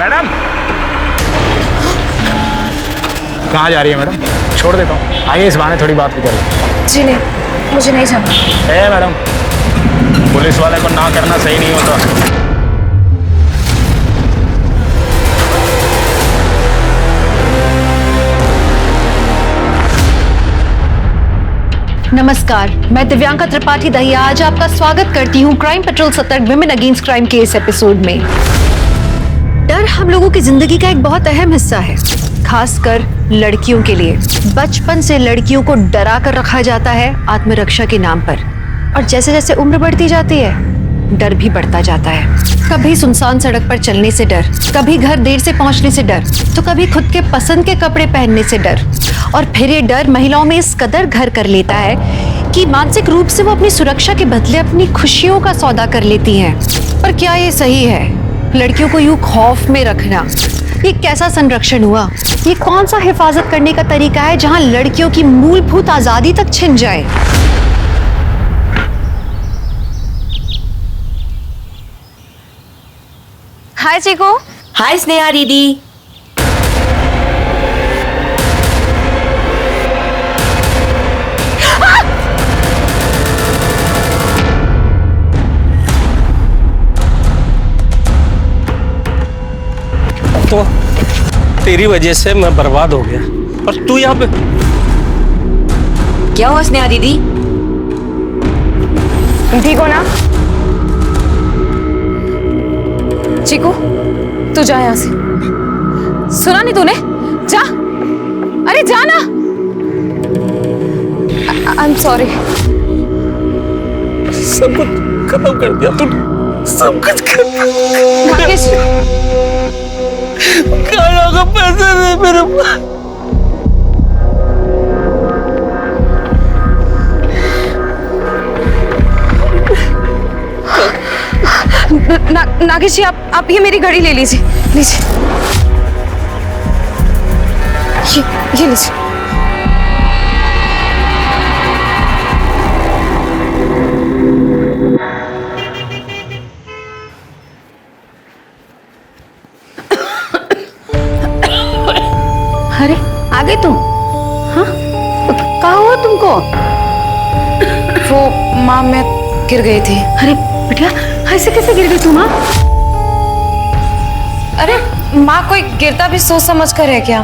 Madam कहाँ जा रही है मैडम? छोड़ देता हूँ, आइए इस बहाने थोड़ी बात भी कर लें। जी नहीं, मुझे नहीं जाना। है मैडम, पुलिस वाले को ना करना सही नहीं होता। नमस्कार, मैं दिव्यांका त्रिपाठी दहिया आज आपका स्वागत करती हूँ क्राइम पेट्रोल सतर्क विमेन अगेंस्ट क्राइम के इस एपिसोड में। डर हम लोगों की जिंदगी का एक बहुत अहम हिस्सा है, खासकर लड़कियों के लिए। बचपन से लड़कियों को डरा कर रखा जाता है आत्मरक्षा के नाम पर, और जैसे जैसे उम्र बढ़ती जाती है डर भी बढ़ता जाता है। कभी सुनसान सड़क पर चलने से डर, कभी घर देर से पहुंचने से डर, तो कभी खुद के पसंद के कपड़े पहनने से डर। और फिर ये डर महिलाओं में इस कदर घर कर लेता है कि मानसिक रूप से वो अपनी सुरक्षा के बदले अपनी खुशियों का सौदा कर लेती हैं। पर क्या ये सही है? लड़कियों को यूं खौफ में रखना ये कैसा संरक्षण हुआ? ये कौन सा हिफाजत करने का तरीका है जहां लड़कियों की मूलभूत आजादी तक छिन जाए? हाय चिको। हाय स्नेहा दीदी। तो तेरी वजह से मैं बर्बाद हो गया और तू यहाँ पे। क्या हुआ स्नेहा दीदी? तुम ठीक हो ना? चीकू, तू जा यहाँ से। सुना नहीं तूने? जा, अरे जा ना। I am sorry. सब कुछ खत्म कर दिया तूने, सब कुछ कर दिया। नागेश, खाना का पैसे दे मेरे पास। नागेश जी, आप ये मेरी घड़ी ले लीजिए, लीजिए। ये लीजिए। अरे आ गए तुम? हाँ, कहाँ हुआ तुमको? वो माँ, मैं गिर गई थी। अरे बिटिया, ऐसे कैसे गिर गई तुम? हाँ, अरे माँ, कोई गिरता भी सोच समझ कर है क्या?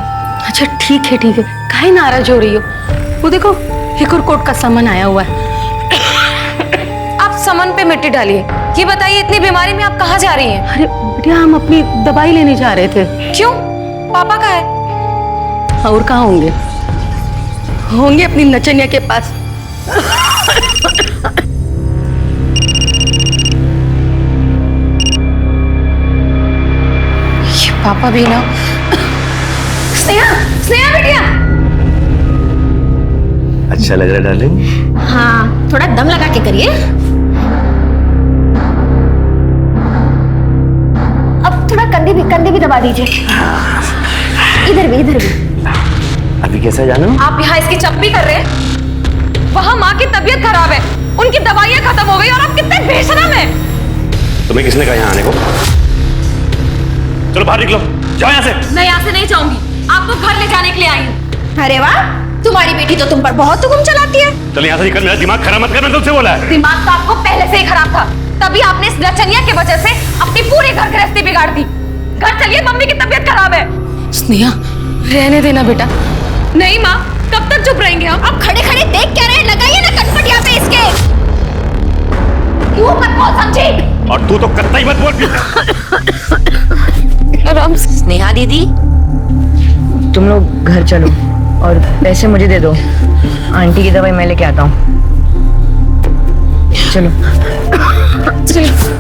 अच्छा ठीक है ठीक है, काहे नाराज हो रही हो? वो देखो एक और कोर्ट का सामान आया हुआ है। आप सामान पे मिट्टी डालिए। ये बताइए, इतनी बीमारी में आप कहाँ जा रही हैं? अरे बिटिया, हम अपनी दवाई लेने जा रहे थे। क्यों? पापा कहाँ है? और कहाँ होंगे? होंगे अपनी नचनिया के पास। ये पापा भी ना। स्नेहा, स्नेहा बेटिया। अच्छा लग रहा है डार्लिंग? हाँ, थोड़ा दम लगा के करिए। अब थोड़ा कंधे भी दबा दीजिए। इधर भी। अभी कैसा जानो? आप यहाँ इसकी चप्पी कर रहे हैं? वहाँ माँ की तबीयत खराब है, उनकी दवाइयाँ खत्म हो गई और आप कितने बेशरम हैं। तुम्हें किसने कहा यहाँ आने को? चलो बाहर निकलो, जाओ यहाँ से। मैं यहाँ से नहीं जाऊंगी, आपको घर ले जाने के लिए आई हूँ। अरे वाह, तुम्हारी बेटी तो तुम पर बहुत हुक्म चलाती है। चल यहाँ से निकल, मेरा दिमाग खराब मत कर, मैंने तुमसे बोला है। दिमाग तो आपको पहले से ही खराब था, तभी आपने इस लचनिया की वजह से अपनी पूरी घर गृहस्थी बिगाड़ दी। घर चलिए, मम्मी की तबीयत खराब है। स्नेहा, रहने देना बेटा। नहीं माँ, कब तक चुप रहेंगे हम? अब खड़े खड़े देख क्या रहे? लगाइए ना कटपट यहाँ पे इसके। क्यों मत बोल समझी? और तू तो कत्ता ही मत बोल। आराम से। स्नेहा दीदी, तुम लोग घर चलो और पैसे मुझे दे दो, आंटी की दवाई मैं लेके आता हूँ। चलो चलो।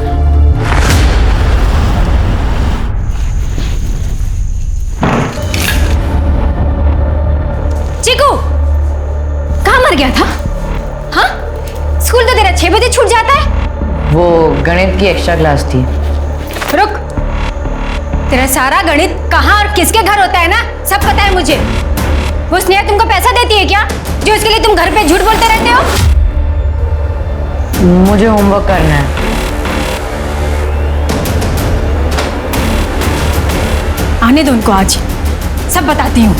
चिकू, कहाँ मर गया था? हाँ, स्कूल तो तेरा 6 बजे छूट जाता है। वो गणित की एक्स्ट्रा क्लास थी। रुक, तेरा सारा गणित कहाँ और किसके घर होता है ना, सब पता है मुझे। वो स्नेहा तुमको पैसा देती है क्या, जो इसके लिए तुम घर पे झूठ बोलते रहते हो? मुझे होमवर्क करना है। आने दो उनको, आज सब बताती हूँ।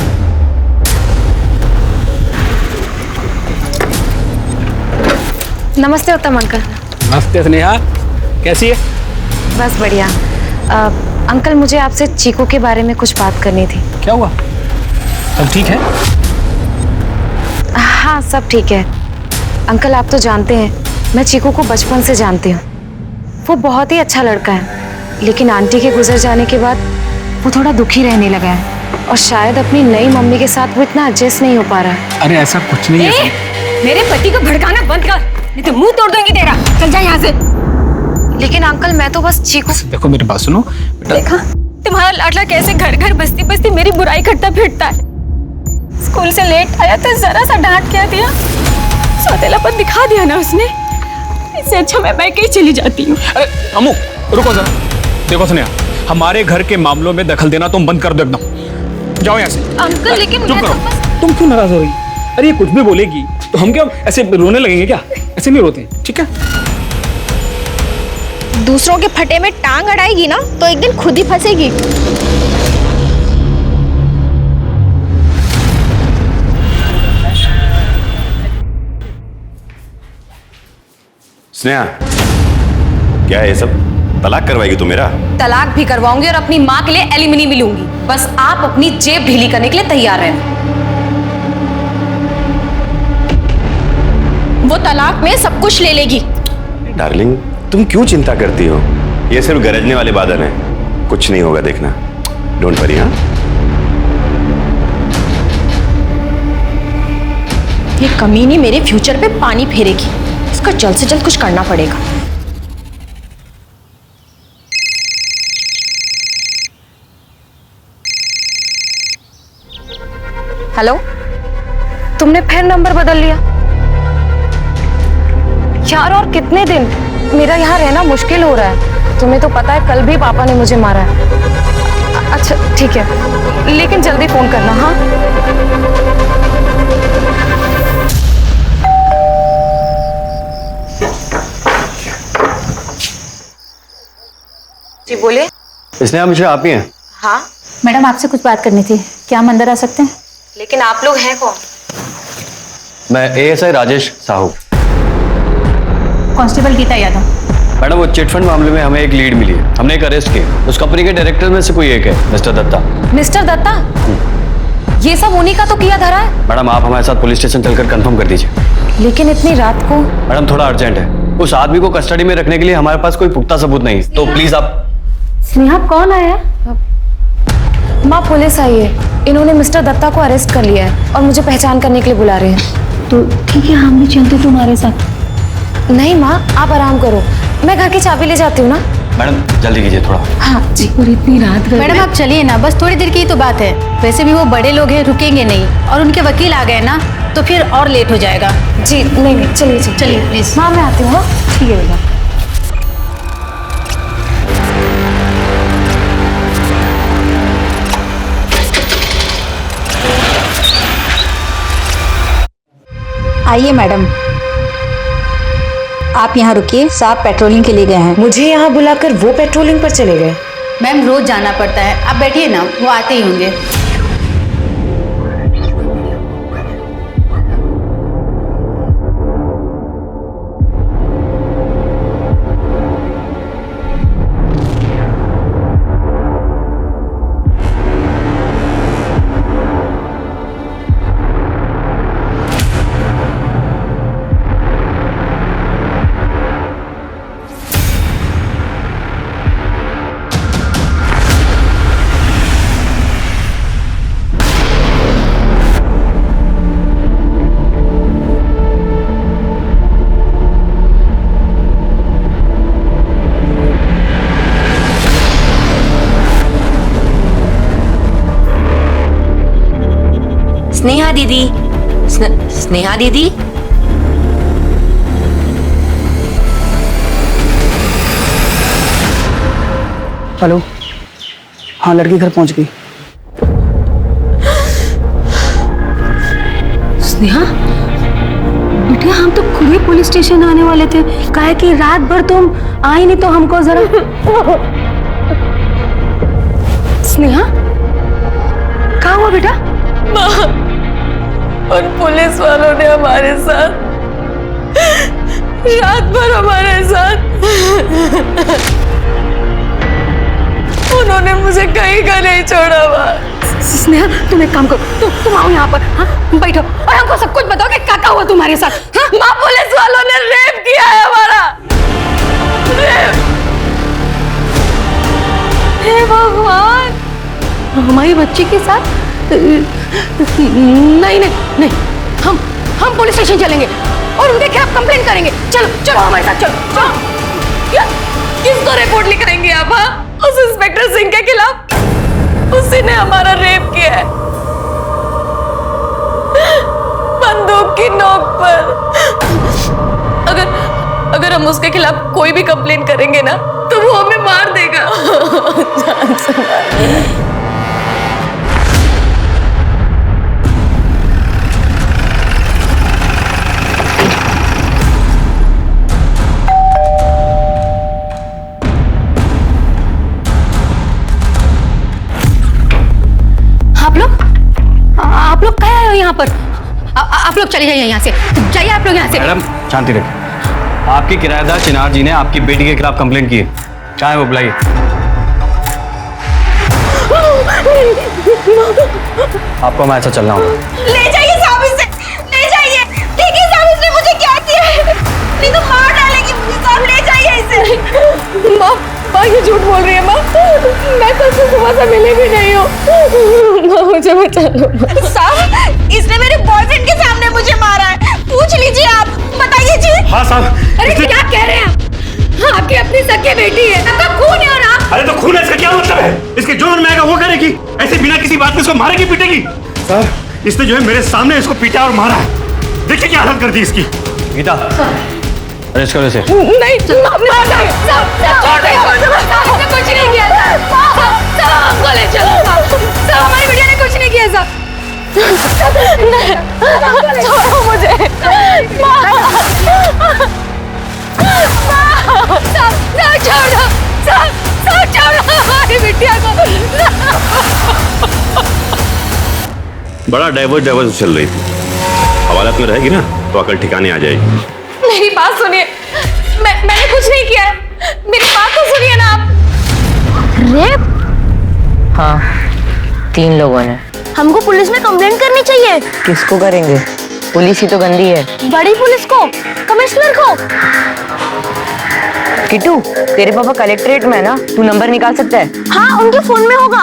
नमस्ते उत्तम अंकल। नमस्ते स्नेहा, कैसी है? बस बढ़िया। अंकल मुझे आपसे चीकू के बारे में कुछ बात करनी थी। क्या हुआ? सब ठीक है? हाँ सब ठीक है। अंकल आप तो जानते हैं मैं चीकू को बचपन से जानती हूँ। वो बहुत ही अच्छा लड़का है, लेकिन आंटी के गुजर जाने के बाद वो थोड़ा दुखी रहने लगा है और शायद अपनी नई मम्मी के साथ वो इतना एडजस्ट नहीं हो पा रहा है। अरे ऐसा कुछ नहीं है। मेरे पति को भड़काना बंद कर, नहीं तो मुंह तोड़ दूंगी तेरा। चल जा यहाँ से। लेकिन अंकल मैं तो बस चीकू। देखो मेरी बात सुनो बेटा। देखा तुम्हारा लाडला कैसे घर घर बस्ती बस्ती मेरी बुराई करता फिरता है। स्कूल से लेट आया तो जरा सा डांट क्या दिया, सौतेलापन दिखा दिया ना उसने। इससे अच्छा मैं बैठ के ही चली जाती हूँ। अरे अमू रुको जरा। देखो स्नेहा, हमारे घर के मामलों में दखल देना तुम बंद कर दो एकदम। जाओ यहाँ से। अंकल लेकिन चुप मैं करो। तो बस- तुम क्यों नाराज हो रही? अरे ये कुछ भी बोलेगी तो हम क्या ऐसे रोने लगेंगे क्या? ऐसे नहीं रोते, ठीक है? दूसरों के फटे में टांग अड़ाएगी ना तो एक दिन खुद ही फंसेगी। स्नेहा, क्या है ये सब? तलाक करवाएगी तू मेरा? तलाक भी करवाऊंगी और अपनी माँ के लिए एलिमनी भी लूंगी। बस आप अपनी जेब ढीली करने के लिए तैयार रहना। वो तलाक में सब कुछ ले लेगी। डार्लिंग, तुम क्यों चिंता करती हो? ये सिर्फ गरजने वाले बादल हैं, कुछ नहीं होगा, देखना। Don't worry. हाँ, ये कमीनी मेरे फ्यूचर पे पानी फेरेगी, इसका जल्द से जल्द कुछ करना पड़ेगा। हेलो, तुमने फिर नंबर बदल लिया यार? और कितने दिन? मेरा यहाँ रहना मुश्किल हो रहा है। तुम्हें तो पता है कल भी पापा ने मुझे मारा है। अच्छा ठीक है, लेकिन जल्दी फोन करना। हाँ जी बोलिए। इसने मुझे आप ही हैं? हाँ मैडम आपसे कुछ बात करनी थी, क्या हम अंदर आ सकते हैं? लेकिन आप लोग हैं कौन? मैं ASI Rajesh Sahu. Constable Geeta Yadav. Madam वो चिटफंड मामले में हमें एक लीड मिली है, हमने एक अरेस्ट किया। उस कंपनी के डायरेक्टर में से कोई एक है, मिस्टर दत्ता। मिस्टर दत्ता, ये सब उन्हीं का तो किया धरा है। मैडम आप हमारे साथ पुलिस स्टेशन चलकर कंफर्म कर दीजिए। लेकिन इतनी रात को? मैडम थोड़ा अर्जेंट है, उस आदमी को कस्टडी में रखने के लिए हमारे पास कोई पुख्ता सबूत नहीं, तो प्लीज आप। स्नेहा कौन आया? माँ पुलिस आई है, इन्होंने मिस्टर दत्ता को अरेस्ट कर लिया है और मुझे पहचान करने के लिए बुला रहे हैं। तो ठीक है, हम भी चलते तुम्हारे साथ। नहीं माँ आप आराम करो, मैं घर की चाबी ले जाती हूँ ना। मैडम जल्दी कीजिए थोड़ा। हाँ जी। और इतनी रात गई। मैडम आप चलिए ना, बस थोड़ी देर की ही तो बात है। वैसे भी वो बड़े लोग हैं, रुकेंगे नहीं, और उनके वकील आ गए ना तो फिर और लेट हो जाएगा। जी नहीं चलिए चलिए प्लीज। माँ मैं आती हूँ। हाँ ठीक है बेटा। आइए मैडम, आप यहाँ रुकिए, साहब पेट्रोलिंग के लिए गए हैं। मुझे यहाँ बुलाकर वो पेट्रोलिंग पर चले गए? मैम रोज जाना पड़ता है, आप बैठिए ना, वो आते ही होंगे। स्नेहा दीदी, स्नेहा दीदी। हेलो, हाँ लड़की घर पहुंच गई। स्नेहा बेटा, हम तो खुद ही पुलिस स्टेशन आने वाले थे, कहा कि रात भर तुम आई नहीं तो हमको जरा। स्नेहा हुआ बेटा? माँ, और पुलिस वालों ने हमारे साथ रात भर हमारे साथ उन्होंने मुझे कहीं का नहीं छोड़ा। माँ स्नेहा, तुम एक काम करो, तुम आओ यहाँ पर, हाँ बैठो और हमको सब कुछ बताओ कि क्या हुआ तुम्हारे साथ। हाँ? माँ, पुलिस वालों ने रेप किया है हमारा, रेप। हे भगवान, हमारी बच्ची के साथ? नहीं नहीं नहीं, हम पुलिस स्टेशन चलेंगे और उनके खिलाफ कंप्लेंट करेंगे। चलो चलो हमारे साथ, चलो चलो। किसको रिपोर्ट लिखाएंगे आप? हाँ, उस इंस्पेक्टर सिंह के खिलाफ? उसी ने हमारा रेप किया है, बंदूक की नोक पर। अगर हम उसके खिलाफ कोई भी कंप्लेन करेंगे ना, तो वो हमें मार देगा। जान से मार देगा। आप लोग क्या आए हो यहाँ पर? आप लोग चले जाइए यहाँ से, जाइए आप लोग यहाँ से। मैडम शांति रखिए। आपके किराएदार चिनार जी ने आपकी बेटी के खिलाफ कंप्लेंट की है। चाहे वो बुलाइए। आपको हमारे साथ चलना होगा। ले जाइए साहब इसे, ले जाइए। देखिए साहब, इसने मुझे क्या किया है, नहीं तो मार डालेगी मुझे। साहब ले जाइए इसे। माँ, ये झूठ बोल रही है माँ, मैं कल से सुबह से मिली भी नहीं हूँ। माँ, मुझे बचा लो। साहब, इसने मेरे बॉयफ्रेंड के सामने मुझे मारा है, पूछ लीजिए आप, बताइए जी। हाँ साहब। अरे क्या कह रहे हैं आप? हाँ, आपकी अपनी सगी बेटी है, आपका खून है और आप। अरे तो खून है, इसका क्या मतलब है? इसके जो मन में आएगा वो करेगी, ऐसे बिना किसी बात में इसको मारेगी पीटेगी। सर, इसने जो है मेरे सामने इसको पीटा और मारा है। देखिए क्या हालत कर दी इसकी। गीता, अरेस्ट करो इसे। नहीं, कुछ नहीं किया साहब, हमको ले चलो साहब, हमारी बेटिया ने कुछ नहीं किया साहब। छोड़ो मुझे, छोड़ो हमारी बिटिया को। बड़ा डाइवर्स चल रही थी, हवालात में रहेगी ना तो अकल ठिकाने आ जाएगी। मेरी बात सुनिए, मैंने कुछ नहीं किया है, मेरी बात तो सुनिए ना आप। रेप? हाँ, 3 लोगों ने। हमको पुलिस में कंप्लेंट करनी चाहिए। किसको करेंगे? पुलिस ही तो गंदी है। बड़ी पुलिस को, कमिश्नर को। किट्टू, तेरे पापा कलेक्ट्रेट में है ना, तू नंबर निकाल सकता है? हाँ, उनके फोन में होगा।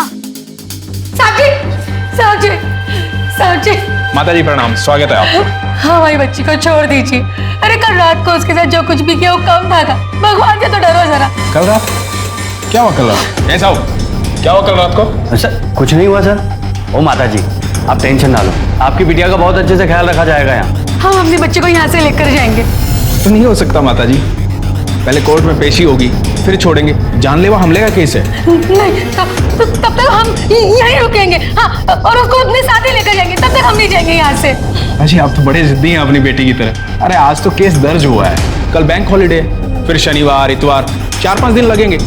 साहब जी। माता जी प्रणाम, स्वागत है आपका। हाँ, हमारी बच्ची को छोड़ दीजिए। अरे कल रात को उसके साथ जो कुछ भी किया वो कम था। भगवान से तो डरो जरा। कल रात क्या हुआ? कल रात ऐसा हो क्या हुआ कल रात को? सर कुछ नहीं हुआ सर। ओ माता जी, आप टेंशन ना लो, आपकी बिटिया का बहुत अच्छे से ख्याल रखा जाएगा यहाँ। हम अपनी बच्ची को यहाँ से लेकर जाएंगे। तो नहीं हो सकता माता जी, पहले कोर्ट में पेशी होगी फिर छोड़ेंगे। जानलेवा हमले का केस है। नहीं, तब तक हम यहीं रुकेंगे। हाँ, और उसको अपने साथ ही लेकर जाएंगे, तब तक हम नहीं जाएंगे यहाँ से। अजी आप तो बड़े जिद्दी हैं अपनी बेटी की तरह। अरे आज तो केस दर्ज हुआ है, कल बैंक हॉलीडे है, फिर शनिवार इतवार 4-5 दिन लगेंगे।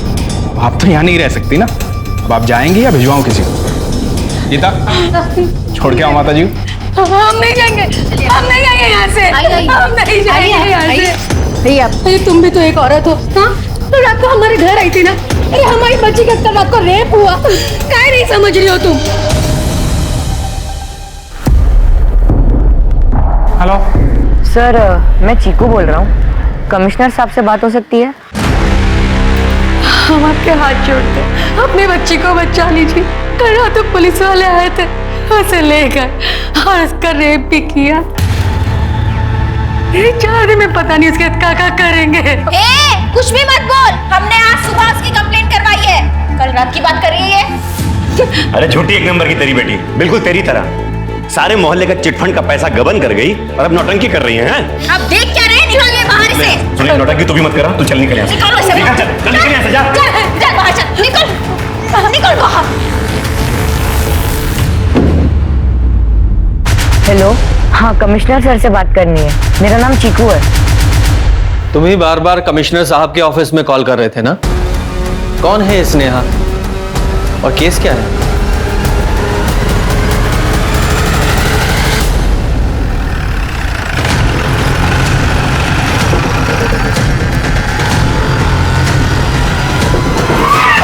आप तो यहाँ नहीं रह सकती ना। अब आप जाएंगी या भिजवाऊं किसी को? गीता, छोड़ के आओ माता जी। हम नहीं जाएंगे यहाँ से। हम नहीं जाएंगे यहाँ से। अरे तुम भी तो एक औरत हो। हाँ, तो रात को हमारे घर आई थी ना। अरे हमारी बच्ची का कल रात को रेप हुआ, क्या नहीं समझ रही हो तुम? हेलो सर, मैं चीकू बोल रहा हूँ, कमिश्नर साहब से बात हो सकती है? हम आपके हाथ जोड़ते, अपनी बच्ची को बचा लीजिए। कल रात तो पुलिस वाले आए थे, उसे ले गए और उसका रेप भी किया। ये 4 दिन में पता नहीं उसके क्या करेंगे। कुछ भी मत बोल, हमने आज सुबह उसकी कंप्लेंट करवाई है। कल रात की बात कर रही है। अरे झूठी एक नंबर की तेरी बेटी, बिल्कुल तेरी तरह। सारे मोहल्ले का चिटफंड का पैसा गबन कर गई और अब नौटंकी कर रही है। अब देख क्या रहे, निकल गए बाहर से। सुनिए, नौटंकी तू भी मत करा, तू चल निकल यहाँ से। निकल चल निकल यहाँ से, जा। चल बाहर, चल निकल बाहर। हेलो, हाँ कमिश्नर सर से बात करनी है। मेरा नाम चीकू है। तुम ही बार बार कमिश्नर साहब के ऑफिस में कॉल कर रहे थे ना? कौन है स्नेहा और केस क्या है?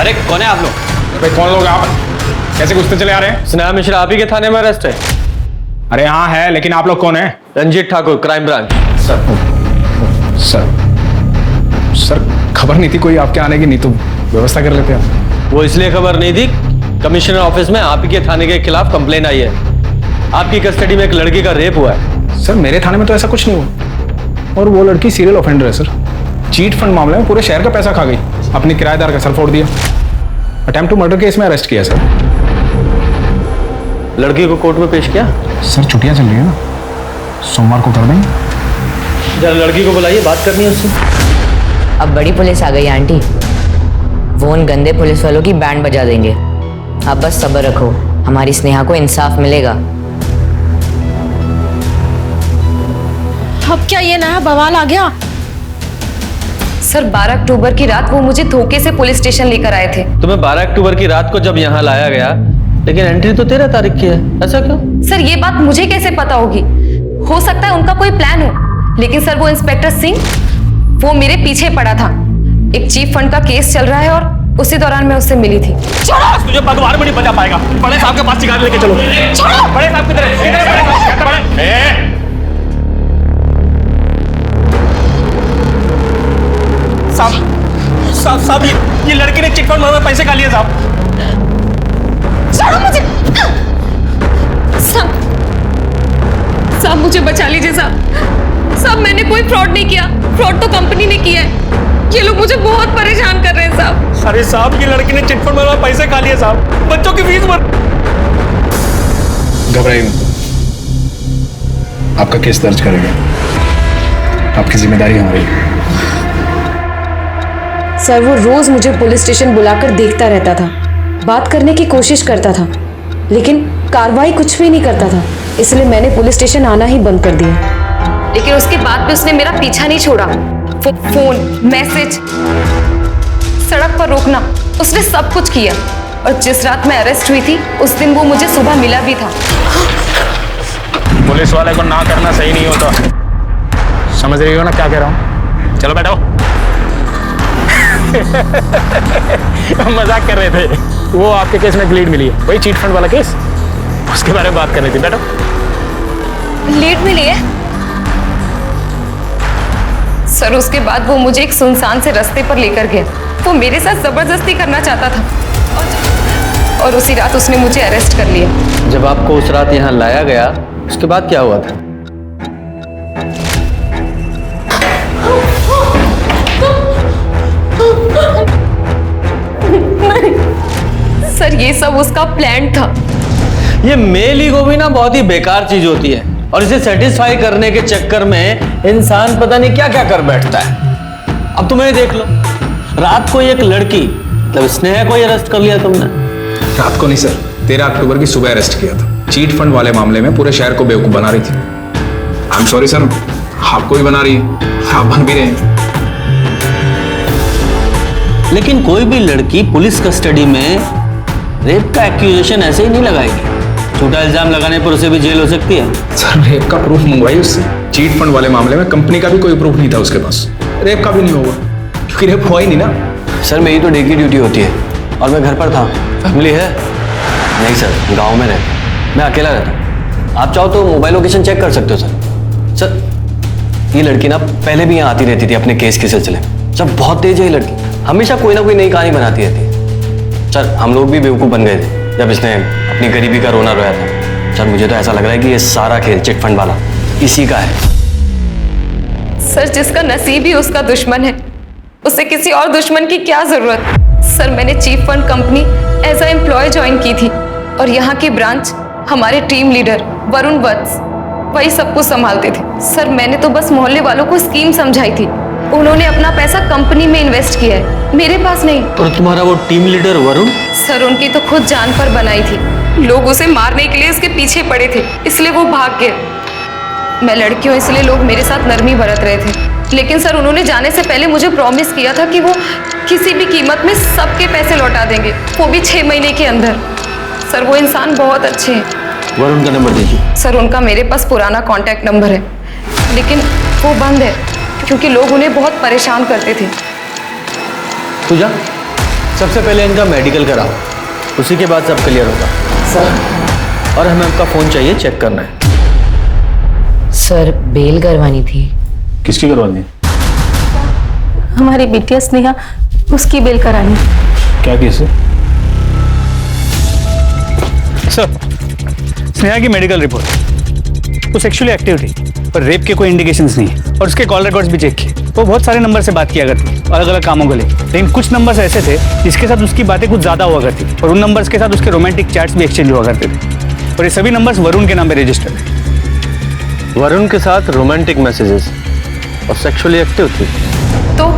अरे कौन है आप लोग? भाई कौन लोग आप? कैसे घुसते चले आ रहे हैं? स्नेहा मिश्रा आप ही के थाने में अरेस्ट है। अरे हाँ है, लेकिन आप लोग कौन है? Ranjeet Thakur, crime branch. Sir खबर नहीं थी कोई आपके आने की, नहीं तो व्यवस्था कर लेते आप। वो इसलिए खबर नहीं थी, कमिश्नर ऑफिस में आप ही के थाने के खिलाफ कंप्लेन आई है। आपकी कस्टडी में एक लड़की का रेप हुआ है। सर मेरे थाने में तो ऐसा कुछ नहीं हुआ, और वो लड़की सीरियल ऑफेंडर है सर। चीट फंड मामले में पूरे शहर का पैसा खा गई, अपनी किराएदार का सर फोड़ दिया। अटेम्प्ट टू मर्डर केस में अरेस्ट किया सर। लड़की को कोर्ट में पेश किया? सर छुट्टियां चल रही है ना, सोमवार को कर देंगे। जरा लड़की को बुलाइए, बात करनी है उससे। अब बड़ी पुलिस आ गई आंटी, वो उन गंदे पुलिस वालों की बैंड बजा देंगे। आप बस सब्र रखो, हमारी स्नेहा को इंसाफ मिलेगा। अब क्या ये नया बवाल आ गया? सर 12 अक्टूबर की रात वो मुझे धोखे से पुलिस स्टेशन लेकर आए थे। तुम्हें 12 अक्टूबर की रात को जब यहाँ लाया गया, लेकिन एंट्री तो 13 तारीख की है, ऐसा क्यों? सर ये बात मुझे कैसे पता होगी? हो सकता है उनका कोई प्लान हो, लेकिन सर वो इंस्पेक्टर सिंह, वो मेरे पीछे पड़ा था। एक चीफ फंड का केस चल रहा है और उसी दौरान मैं उससे मिली थी। तुझे पगवार में नहीं बचा पाएगा। बड़े साहब के पास शिकायत लेके चलो। बड़े साहब की तरह। साहब ये लड़की ने चिट फंड में पैसे खा लिए साहब। छोड़ो मुझे। साहब मुझे बचा लीजिए साहब, मैंने कोई फ्रॉड नहीं किया, फ्रॉड तो कंपनी ने किया है। ये लोग मुझे बहुत परेशान कर रहे हैं साहब। अरे साहब ये लड़की ने चिट फंड में पैसे खा लिए साहब, बच्चों की फीस भर। घबराइए मत, आपका केस दर्ज करेंगे, आपकी जिम्मेदारी हमारी है। सर वो रोज मुझे पुलिस स्टेशन बुलाकर देखता रहता था, बात करने की कोशिश करता था, लेकिन कार्रवाई कुछ भी नहीं करता था। इसलिए मैंने पुलिस स्टेशन आना ही बंद कर दिया। लेकिन उसके बाद भी उसने मेरा पीछा नहीं छोड़ा। फोन, मैसेज, सड़क पर रोकना, उसने सब कुछ किया। और जिस रात मैं अरेस्ट हुई थी, उस दिन वो मुझे सुबह मिला भी था। पुलिस वाले को ना करना सही नहीं होता, समझ रही हो ना क्या कह रहा हूँ? चलो बैठो। मजाक कर रहे थे। वो आपके केस में लीड मिली है, वही चीट फंड वाला केस, उसके बारे में बात कर रही थी। बैठो। लीड मिली है? सर उसके बाद वो मुझे एक सुनसान से रास्ते पर लेकर गया। वो मेरे साथ जबरदस्ती करना चाहता था और उसी रात उसने मुझे अरेस्ट कर लिया। जब आपको उस रात यहाँ लाया गया, उसके बाद क्या हुआ था? सर ये सब उसका प्लान था। ये मेल ईगो भी ना बहुत ही बेकार चीज होती है, और इसे सेटिस्फाई करने के चक्कर में इंसान पता नहीं क्या क्या कर बैठता है। अब तुम्हें देख लो, रात को एक लड़की, मतलब स्नेहा को अरेस्ट कर लिया तुमने। रात को नहीं सर, 13 अक्टूबर की सुबह अरेस्ट किया था। चीट फंड वाले मामले में पूरे शहर को बेवकूफ बना रही थी। आई एम सॉरी सर, आपको भी बना रही है, आप बन भी रहे हैं। लेकिन कोई भी लड़की पुलिस कस्टडी में रेप का एक्यूजेशन ऐसे ही नहीं लगाएगी। झूठा इल्जाम लगाने पर उसे भी जेल हो सकती है। सर रेप का प्रूफ मंगवाई उससे। चीट फंड वाले मामले में कंपनी का भी कोई प्रूफ नहीं था उसके पास, रेप का भी नहीं होगा, क्योंकि रेप हुआ ही नहीं ना। सर मेरी तो डे की ड्यूटी होती है और मैं घर पर था। फैमिली है? नहीं सर, गांव में रहता, मैं अकेला रहता हूँ। आप चाहो तो मोबाइल लोकेशन चेक कर सकते हो सर। सर ये लड़की ना पहले भी यहाँ आती रहती थी अपने केस के सिलसिले में। सर बहुत तेज है ये लड़की, हमेशा कोई ना कोई नई कहानी बनाती रहती है। सर हम लोग भी बेवकूफ़ बन गए थे जब इसने अपनी गरीबी का रोना रोया था। सर मुझे तो ऐसा लग रहा है कि ये सारा खेल चिट फंड वाला इसी का है। सर जिसका नसीब ही उसका दुश्मन है, उसे किसी और दुश्मन की क्या जरूरत? सर मैंने chit fund company as a employee join की थी और यहाँ की ब्रांच हमारे टीम लीडर वरुण वत्स वही सब कुछ संभालते थे। सर मैंने तो बस मोहल्ले वालों को स्कीम समझाई थी, उन्होंने अपना पैसा कंपनी में इन्वेस्ट किया है, मेरे पास नहीं। और तुम्हारा वो टीम लीडर वरुण? सर उनकी तो खुद जान पर बनाई थी, लोग उसे मारने के लिए उसके पीछे पड़े थे, इसलिए वो भाग गए। मैं लड़की हूँ इसलिए लोग मेरे साथ नरमी बरत रहे थे, लेकिन सर उन्होंने जाने से पहले मुझे प्रॉमिस किया था कि वो किसी भी कीमत में सबके पैसे लौटा देंगे, वो भी 6 महीने के अंदर। सर वो इंसान बहुत अच्छे हैं। वरुण का नंबर दीजिए। सर उनका मेरे पास पुराना कॉन्टैक्ट नंबर है, लेकिन वो बंद है क्योंकि लोग उन्हें बहुत परेशान करते थे। तू जा, सबसे पहले इनका मेडिकल कराओ, उसी के बाद सब क्लियर होगा। सर, और हमें आपका फ़ोन चाहिए, चेक करना है। सर बेल करवानी थी। किसकी करवानी है? हमारी बिटिया स्नेहा, उसकी बेल करानी। क्या केस है? सर, स्नेहा की मेडिकल रिपोर्ट, वो सेक्सुअली एक्टिव थी पर रेप के कोई इंडिकेशंस नहीं है, और उसके कॉल रिकॉर्ड्स भी चेक किए। वो बहुत सारे नंबर से बात किया करती, अलग अलग कामों को लेकर, लेकिन कुछ नंबर्स ऐसे थे जिसके साथ उसकी बातें कुछ ज्यादा हुआ करती, और उन नंबर्स के साथ उसके रोमांटिक चैट्स भी एक्सचेंज हुआ करते थे, और ये सभी नंबर्स वरुण के नाम पे रजिस्टर्ड है। वरुण के साथ रोमांटिक मैसेजेस और सेक्सुअली एक्टिव थी। तो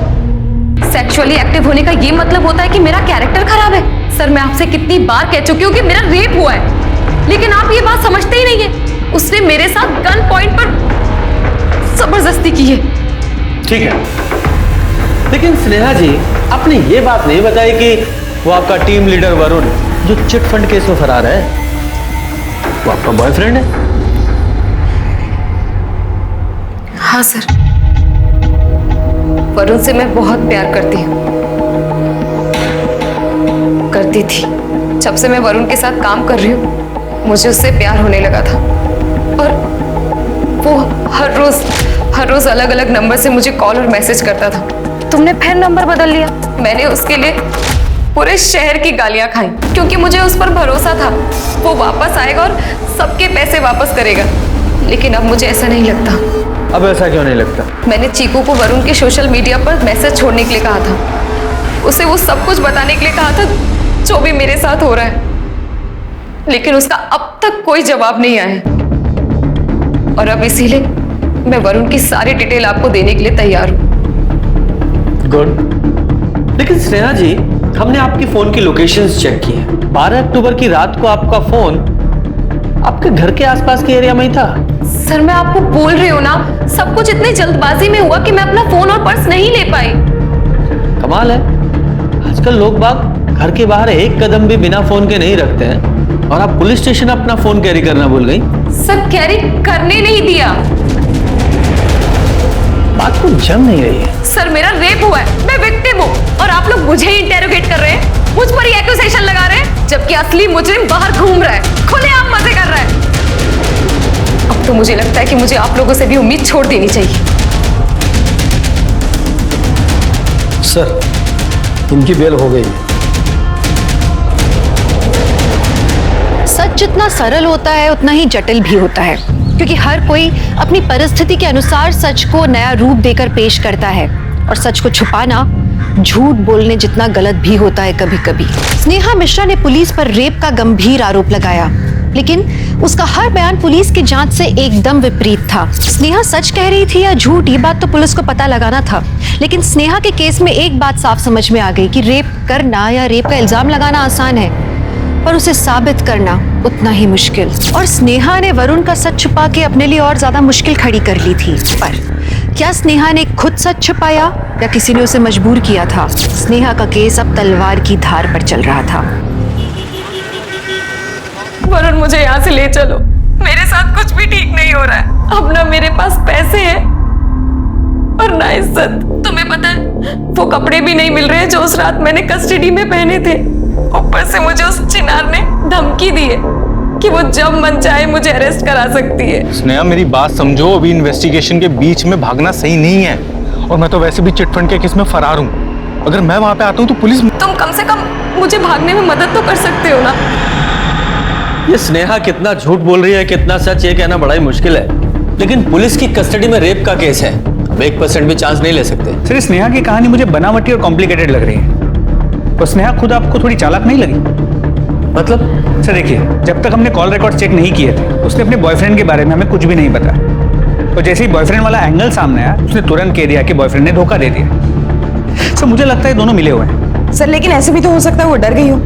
सेक्सुअली एक्टिव होने का ये मतलब होता है कि मेरा कैरेक्टर खराब है? सर, मैं आपसे कितनी बार कह चुकी हूँ कि मेरा रेप हुआ है, लेकिन आप ये बात समझते ही नहीं है। उसने मेरे साथ गन पॉइंट पर जबरदस्ती की है। ठीक है, लेकिन स्नेहा जी, आपने ये बात नहीं बताई कि वो आपका टीम लीडर वरुण, जो चिट फंड केस में फरार है, वो आपका बॉयफ्रेंड है। हाँ सर, वरुण से मैं बहुत प्यार करती हूँ, करती थी। जब से मैं वरुण के साथ काम कर रही हूँ, मुझे उससे प्यार होने लगा था, और वो हर रोज अलग अलग नंबर से मुझे कॉल और मैसेज करता था। तुमने फिर नंबर बदल लिया? मैंने उसके लिए पूरे शहर की गालियां खाई, क्योंकि मुझे उस पर भरोसा था वो वापस आएगा और सबके पैसे वापस करेगा। लेकिन अब मुझे ऐसा नहीं लगता। अब ऐसा क्यों नहीं लगता? मैंने चीकू को वरुण के सोशल मीडिया पर मैसेज छोड़ने के लिए कहा था, उसे वो सब कुछ बताने के लिए कहा था जो भी मेरे साथ हो रहा है, लेकिन उसका अब तक कोई जवाब नहीं आया, और अब इसीलिए मैं वरुण की सारी डिटेल आपको देने के लिए तैयार हूं। गुड, लेकिन स्नेहा जी, हमने आपकी फोन की लोकेशंस चेक की है। 12 अक्टूबर की रात को आपका फोन आपके घर के आसपास के एरिया में ही था। सर, मैं आपको बोल रही हूँ ना, सब कुछ इतनी जल्दबाजी में हुआ कि मैं अपना फोन और पर्स नहीं ले पाई। कमाल है, आजकल लोग बाग घर के बाहर एक कदम भी बिना फोन के नहीं रखते हैं, और आप पुलिस स्टेशन अपना फोन कैरी करना भूल गई। सर, कैरी करने नहीं दिया। बात को जम नहीं रही है। सर, मेरा रेप हुआ है, मैं विक्टिम हूँ, और आप लोग मुझे ही इंटेरोगेट कर रहे हैं, मुझ पर ही एक्यूजेशन लगा रहे हैं, जबकि असली मुजरिम बाहर घूम रहा है, खुलेआम मजे कर रहा है। अब तो मुझे लगता है कि मुझे आप लोगों से भी उम्मीद छोड़ देनी चाहिए। सर, इनकी बेल हो गई। सच जितना सरल होता है उतना ही जटिल भी होता है, क्योंकि हर कोई अपनी परिस्थिति के अनुसार सच को नया रूप देकर पेश करता है, और सच को छुपाना झूठ बोलने जितना गलत भी होता है कभी कभी। स्नेहा मिश्रा ने पुलिस पर रेप का गंभीर आरोप लगाया, लेकिन उसका हर बयान पुलिस की जांच से एकदम विपरीत था। स्नेहा सच कह रही थी या झूठ, ये बात तो पुलिस को पता लगाना था, लेकिन स्नेहा के केस में एक बात साफ समझ में आ गई कि रेप करना या रेप का इल्जाम लगाना आसान है, पर उसे साबित करना उतना ही मुश्किल। और स्नेहा ने वरुण का सच छुपा के अपने लिए और ज्यादा मुश्किल खड़ी कर ली थी। पर क्या स्नेहा ने खुद सच छुपाया या किसी ने उसे मजबूर किया था? स्नेहा का केस अब तलवार की धार पर चल रहा था। वरुण, मुझे यहाँ से ले चलो, मेरे साथ कुछ भी ठीक नहीं हो रहा है। अब ना मेरे पास पैसे हैं और ना इज्जत। तुम्हें पता है, वो कपड़े भी नहीं मिल रहे हैं जो उस रात मैंने कस्टडी में पहने थे। ऊपर से मुझे उस चिनार ने धमकी दी है कि वो जब मन चाहे मुझे अरेस्ट करा सकती है। स्नेहा, मेरी बात समझो, अभी इन्वेस्टिगेशन के बीच में भागना सही नहीं है, और मैं तो वैसे भी चिटफंड के केस में फरार हूँ। अगर मैं वहां पे आता हूँ तो पुलिस। तुम कम से कम मुझे भागने में मदद तो कर सकते हो ना? ये स्नेहा कितना झूठ बोल रही है, कितना सच, ये कहना बड़ा ही मुश्किल है। लेकिन पुलिस की कस्टडी में रेप का केस है, अब 1% भी चांस नहीं ले सकते। सर, स्नेहा की कहानी मुझे बनावटी और कॉम्प्लिकेटेड लग रही है। और स्नेहा खुद आपको थोड़ी चालाक नहीं लगी? मतलब? सर देखिए, जब तक हमने कॉल रिकॉर्ड चेक नहीं किए थे, उसने अपने बॉयफ्रेंड के बारे में हमें कुछ भी नहीं बताया, और जैसे ही बॉयफ्रेंड वाला एंगल सामने आया, उसने तुरंत कह दिया कि बॉयफ्रेंड ने धोखा दे दिया। सर, मुझे लगता है दोनों मिले हुए हैं। सर, लेकिन ऐसे भी तो हो सकता है वो डर गई हो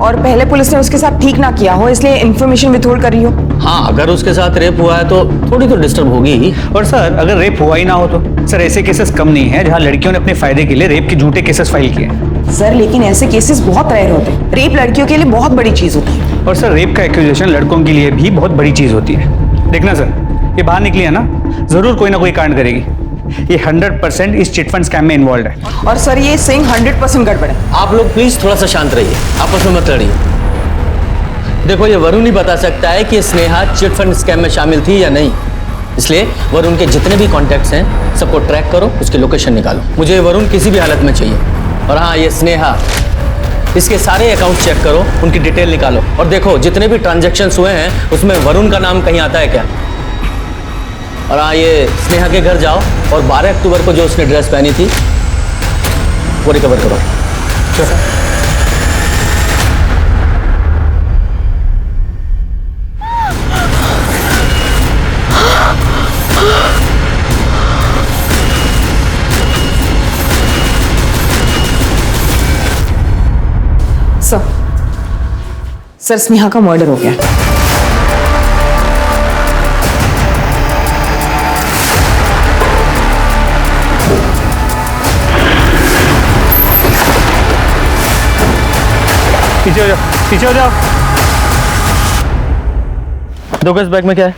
और पहले पुलिस ने उसके साथ ठीक ना किया हो, इसलिए इन्फॉर्मेशन विथहोल्ड कर रही हो। हाँ, अगर उसके साथ रेप हुआ है तो थोड़ी तो डिस्टर्ब होगी ही। और सर, अगर रेप हुआ ही ना हो तो? सर, ऐसे केसेस कम नहीं है जहां लड़कियों ने अपने फायदे के लिए रेप के झूठे केसेस फाइल किए हैं। सर, लेकिन ऐसे केसेस बहुत रेयर होते हैं। रेप लड़कियों के लिए बहुत बड़ी चीज होती है। और सर, रेप का एक्यूजेशन लड़कों के लिए भी बहुत बड़ी चीज होती है। देखना सर, ये बाहर निकली है ना, जरूर कोई ना कोई कांड करेगी, ये 100% इस चिटफंड स्कैम में इन्वॉल्व है। और सर ये सिंह 100% गड़बड़ है। आप लोग प्लीज थोड़ा सा शांत रहिए, आपस में मत लड़िए। देखो ये वरुण ही बता सकता है कि स्नेहा चिटफंड स्कैम में शामिल थी या नहीं, इसलिए वरुण के जितने भी कॉन्टैक्ट्स हैं सबको ट्रैक करो, उसकी लोकेशन निकालो। मुझे वरुण किसी भी हालत में चाहिए। और हाँ, ये स्नेहा, इसके सारे अकाउंट चेक करो, उनकी डिटेल निकालो और देखो जितने भी ट्रांजैक्शंस हुए हैं उसमें वरुण का नाम कहीं आता है क्या। और हाँ, ये स्नेहा के घर जाओ और 12 अक्टूबर को जो उसने ड्रेस पहनी थी वो रिकवर करो। सर स्नेहा का मर्डर हो गया। पीछे हो जाओ, पीछे हो जाओ। 2 गज बैग में क्या है?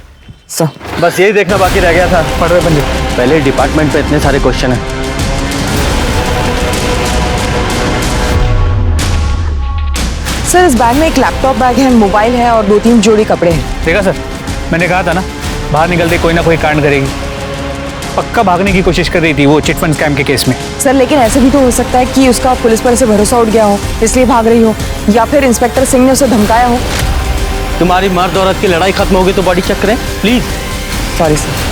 सर बस यही देखना बाकी रह गया था। पढ़ रहे बंदे। पहले डिपार्टमेंट पे इतने सारे क्वेश्चन हैं। सर इस बैग में एक लैपटॉप बैग है, मोबाइल है और 2-3 जोड़ी कपड़े हैं। देखा सर, मैंने कहा था ना बाहर निकलते कोई ना कोई कांड करेगी। पक्का भागने की कोशिश कर रही थी वो चिटफंड स्कैम के केस में। सर लेकिन ऐसे भी तो हो सकता है कि उसका पुलिस पर से भरोसा उठ गया हो इसलिए भाग रही हो, या फिर इंस्पेक्टर सिंह ने उसे धमकाया हो। तुम्हारी मर्द औरत की लड़ाई खत्म होगी तो बॉडी चेक करें प्लीज। Sorry sir.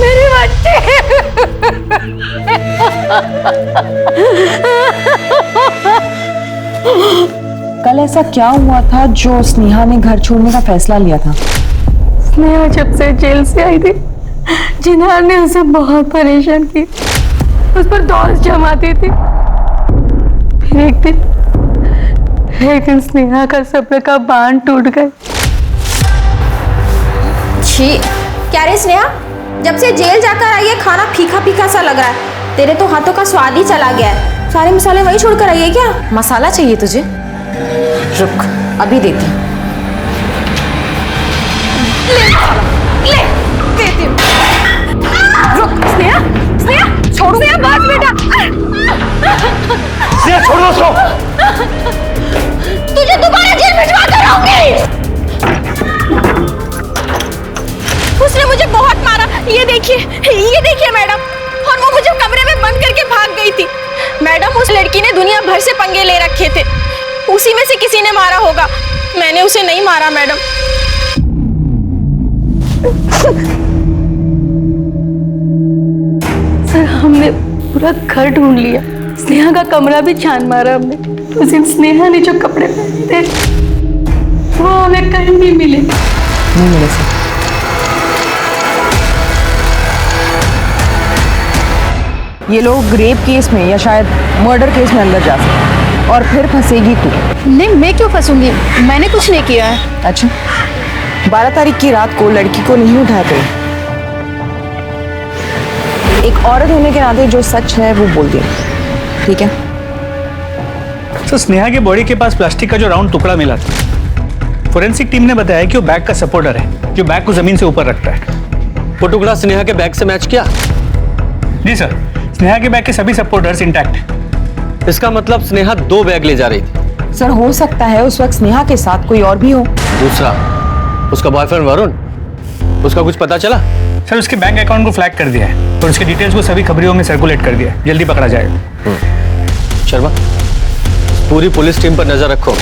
मेरे बच्चे कल ऐसा क्या हुआ था जो स्नेहा ने घर छोड़ने का फैसला लिया था? स्नेहा जब से जेल से आई थी जिन्हार ने उसे बहुत परेशान की, उस पर दोष जमाती थी। फिर एक दिन स्नेहा का सब्र का बांध टूट गया। छी, क्या रे स्नेहा, जब से जेल जाकर आई है खाना फीका फीका सा लग रहा है। तेरे तो हाथों का स्वाद ही चला गया है। सारे मसाले वही छोड़कर आई है क्या? मसाला चाहिए तुझे? रुक, अभी देती हूँ। ले, देती हूँ। रुक, स्नेहा, स्नेहा, छोड़ो। स्नेहा, बस बेटा। स्नेहा छोड़ो उसको। तुझे दोबारा जेल भिजवा कर आऊंगी। उसने मुझे बहुत मारा, ये देखिए मैडम। और वो मुझे कमरे में बंद करके भाग गई थी। मैडम उस लड़की ने दुनिया भर से पंगे ले रखे थे, उसी में से किसी ने मारा होगा। मैंने उसे नहीं मारा मैडम। सर हमने पूरा घर ढूंढ लिया, स्नेहा का कमरा भी छान मारा हमने। उस दिन स्नेहा ने जो कपड़े पहने थे वो हमें कहीं नहीं मिले। नहीं मिले सर। ये लोग रेप केस में या शायद मर्डर केस में अंदर जा सकते और फिर फंसेगी तू। नहीं, मैं क्यों फंसूंगी? मैंने कुछ नहीं किया है। अच्छा, 12 तारीख की रात को लड़की को नहीं उठाया थे। एक औरत होने के नाते जो सच है वो बोल दिया, ठीक है? तो स्नेहा के बॉडी के पास प्लास्टिक का जो राउंड टुकड़ा मिला था, फोरेंसिक टीम ने बताया कि वो बैग का सपोर्टर है जो बैग को जमीन से ऊपर रखता है। वो टुकड़ा स्नेहा के बैग से मैच किया? जी सर, स्नेहा के बैग के सभी सपोर्टर्स इंटैक्ट हैं। इसका मतलब स्नेहा 2 बैग ले जा रही थी। सर हो सकता है उस वक्त स्नेहा के साथ कोई और भी हो। दूसरा, उसका बॉयफ्रेंड वरुण, उसका कुछ पता चला? सर उसके बैंक अकाउंट को फ्लैग कर दिया है और उसके डिटेल्स को सभी खबरियों में सर्कुलेट कर दिया है। जल्दी पकड़ा जाएगा। शर्मा, पूरी पुलिस टीम पर नजर रखो,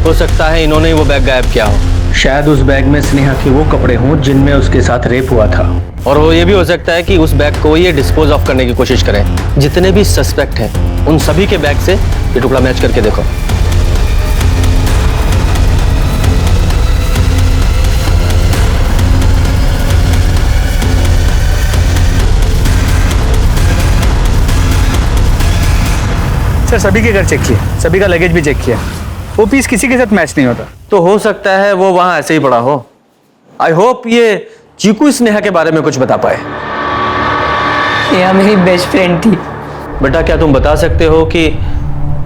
हो सकता है इन्होंने ही वो बैग गायब किया हो। शायद उस बैग में स्नेहा के वो कपड़े हों जिनमें उसके साथ रेप हुआ था। और वो ये भी हो सकता है कि उस बैग को ये डिस्पोज ऑफ करने की कोशिश करें। जितने भी सस्पेक्ट हैं उन सभी के बैग से ये टुकड़ा मैच करके देखो। सर सभी के घर चेक किए, सभी का लगेज भी चेक किया, वो पीस किसी के साथ मैच नहीं होता। तो हो सकता है वो वहां ऐसे ही पड़ा हो। आई होप ये चीकू स्नेहा के बारे में कुछ बता पाए। स्नेहा मेरी बेस्ट फ्रेंड थी। बेटा क्या तुम बता सकते हो कि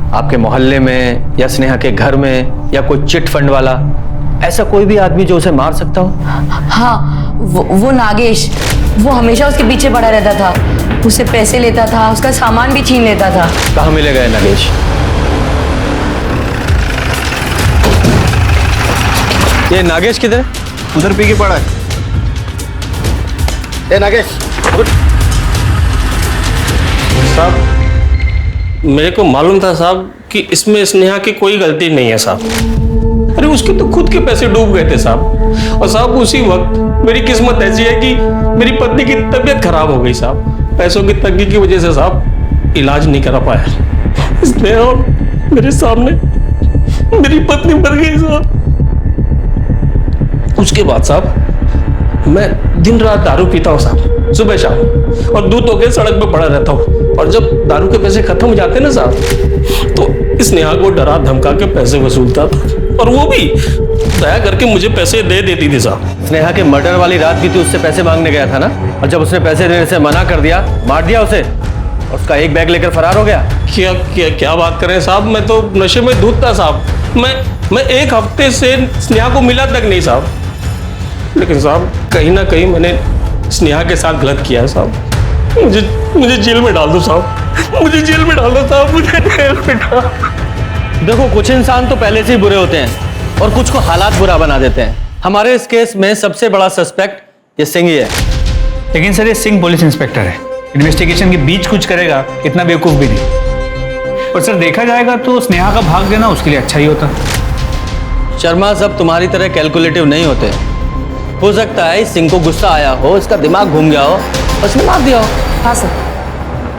आपके मोहल्ले में या स्नेहा के घर में या कोई चिट फंड वाला, ऐसा कोई भी आदमी जो उसे मार सकता हो? हाँ, वो नागेश, वो हमेशा उसके पीछे पड़ा रहता था, उससे पैसे लेता था, उसका सामान भी छीन लेता था। कहाँ मिलेगा ये नागेश? ये नागेश किधर है? उधर पी के पड़ा है। ए नागेश, उठ। साहब मेरे को मालूम था साहब कि इसमें स्नेहा की कोई गलती नहीं है साहब। अरे उसके तो खुद के पैसे डूब गए थे साहब। और साहब उसी वक्त मेरी किस्मत ऐसी है कि मेरी पत्नी की तबीयत खराब हो गई साहब। पैसों की तंगी की वजह से साहब इलाज नहीं करा पाया। स्नेहा मेरे सामने मेरी पत्नी मर गई साहब। उसके बाद साहब मैं दिन रात दारू पीता हूँ साहब, सुबह शाम, और दूध होके सड़क पे पड़ा रहता हूँ। और जब दारू के पैसे खत्म हो जाते ना साहब, तो स्नेहा को डरा धमका के पैसे वसूलता था, और वो भी दया करके मुझे पैसे दे देती थी साहब। स्नेहा के मर्डर वाली रात भी तू उससे पैसे मांगने गया था ना, और जब उसने पैसे देने से मना कर दिया, मार दिया उसे, और उसका एक बैग लेकर फरार हो गया। क्या बात करें साहब, मैं तो नशे में धुत था साहब। मैं एक हफ्ते से स्नेहा को मिला तक नहीं साहब। लेकिन साहब कहीं ना कहीं मैंने स्नेहा के साथ गलत किया है साहब। मुझे जेल में डाल दो साहब, मुझे जेल में डाल दो साहब, मुझे जेल में डाल। देखो, कुछ इंसान तो पहले से ही बुरे होते हैं और कुछ को हालात बुरा बना देते हैं। हमारे इस केस में सबसे बड़ा सस्पेक्ट ये सिंह ही है। लेकिन सर ये सिंह पुलिस इंस्पेक्टर है, इन्वेस्टिगेशन के बीच कुछ करेगा, इतना बेवकूफ भी नहीं। और सर देखा जाएगा तो स्नेहा का भाग देना उसके लिए अच्छा ही होता। शर्मा, सब तुम्हारी तरह कैलकुलेटिव नहीं होते। हो सकता है सिंह को गुस्सा आया हो, इसका दिमाग घूम गया हो, उसने मार दिया हो। हाँ सर,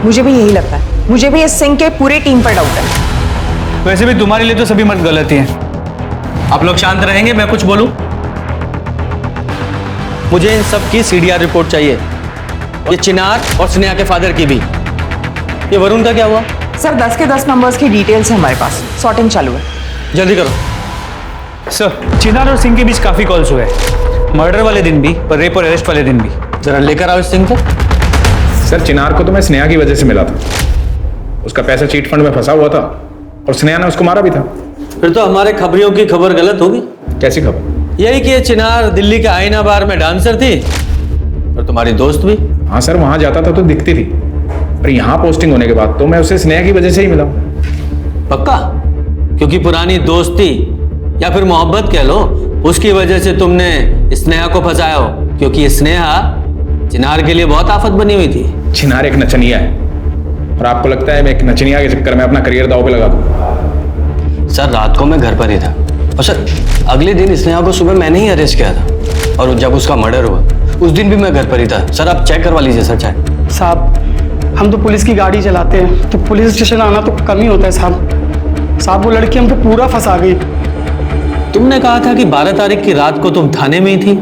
मुझे भी यही लगता है। मुझे भी इस सिंह के पूरे टीम पर डाउट है। वैसे भी तुम्हारे लिए तो सभी मर्द गलत ही हैं। आप लोग शांत रहेंगे, मैं कुछ बोलूं? मुझे इन सब की सीडीआर रिपोर्ट चाहिए, ये चिनार और स्नेहा के फादर की भी। ये वरुण का क्या हुआ? सर 10 के 10 नंबर्स की डिटेल्स है हमारे पास, सॉर्टिंग चालू है। जल्दी करो। सर चिनार और सिंह के बीच काफी कॉल्स हुए, मर्डर वाले दिन भी और रेप और अरेस्ट वाले दिन भी। जरा लेकर आओ इस सिंह को। सर चिनार को तो मैं स्नेहा की वजह से मिला था, उसका पैसा चीट फंड में फंसा हुआ था और स्नेहा ने उसको मारा भी था। फिर तो हमारे खबरियों की खबर गलत होगी। कैसी खबर? यही कि ये चिनार दिल्ली के आईना बार में डांसर थी और तुम्हारी दोस्त भी। हाँ सर, वहां जाता था तो दिखती थी, पर यहाँ पोस्टिंग होने के बाद तो मैं उसे स्नेहा की वजह से ही मिला। पक्का? क्योंकि पुरानी दोस्ती या फिर मोहब्बत कह लो, उसकी वजह से तुमने स्नेहा को फंसाया हो? क्योंकि स्नेहा चिनार के लिए बहुत आफत बनी हुई थी। चिनार एक नचनिया है और आपको लगता है मैं एक नचनिया के चक्कर में अपना करियर दांव पे लगा दूं? सर रात को मैं घर पर ही था, और सर अगले दिन स्नेहा को सुबह मैंने ही अरेस्ट किया था, और जब उसका मर्डर हुआ उस दिन भी मैं घर पर ही था। सर आप चेक करवा लीजिए सर चाहे। साहब हम तो पुलिस की गाड़ी चलाते हैं, तो पुलिस स्टेशन आना तो कम ही होता है साहब। वो लड़की हमको पूरा फंसा गई। तुमने कहा था कि 12 तारीख की रात को तुम थाने में ही थी,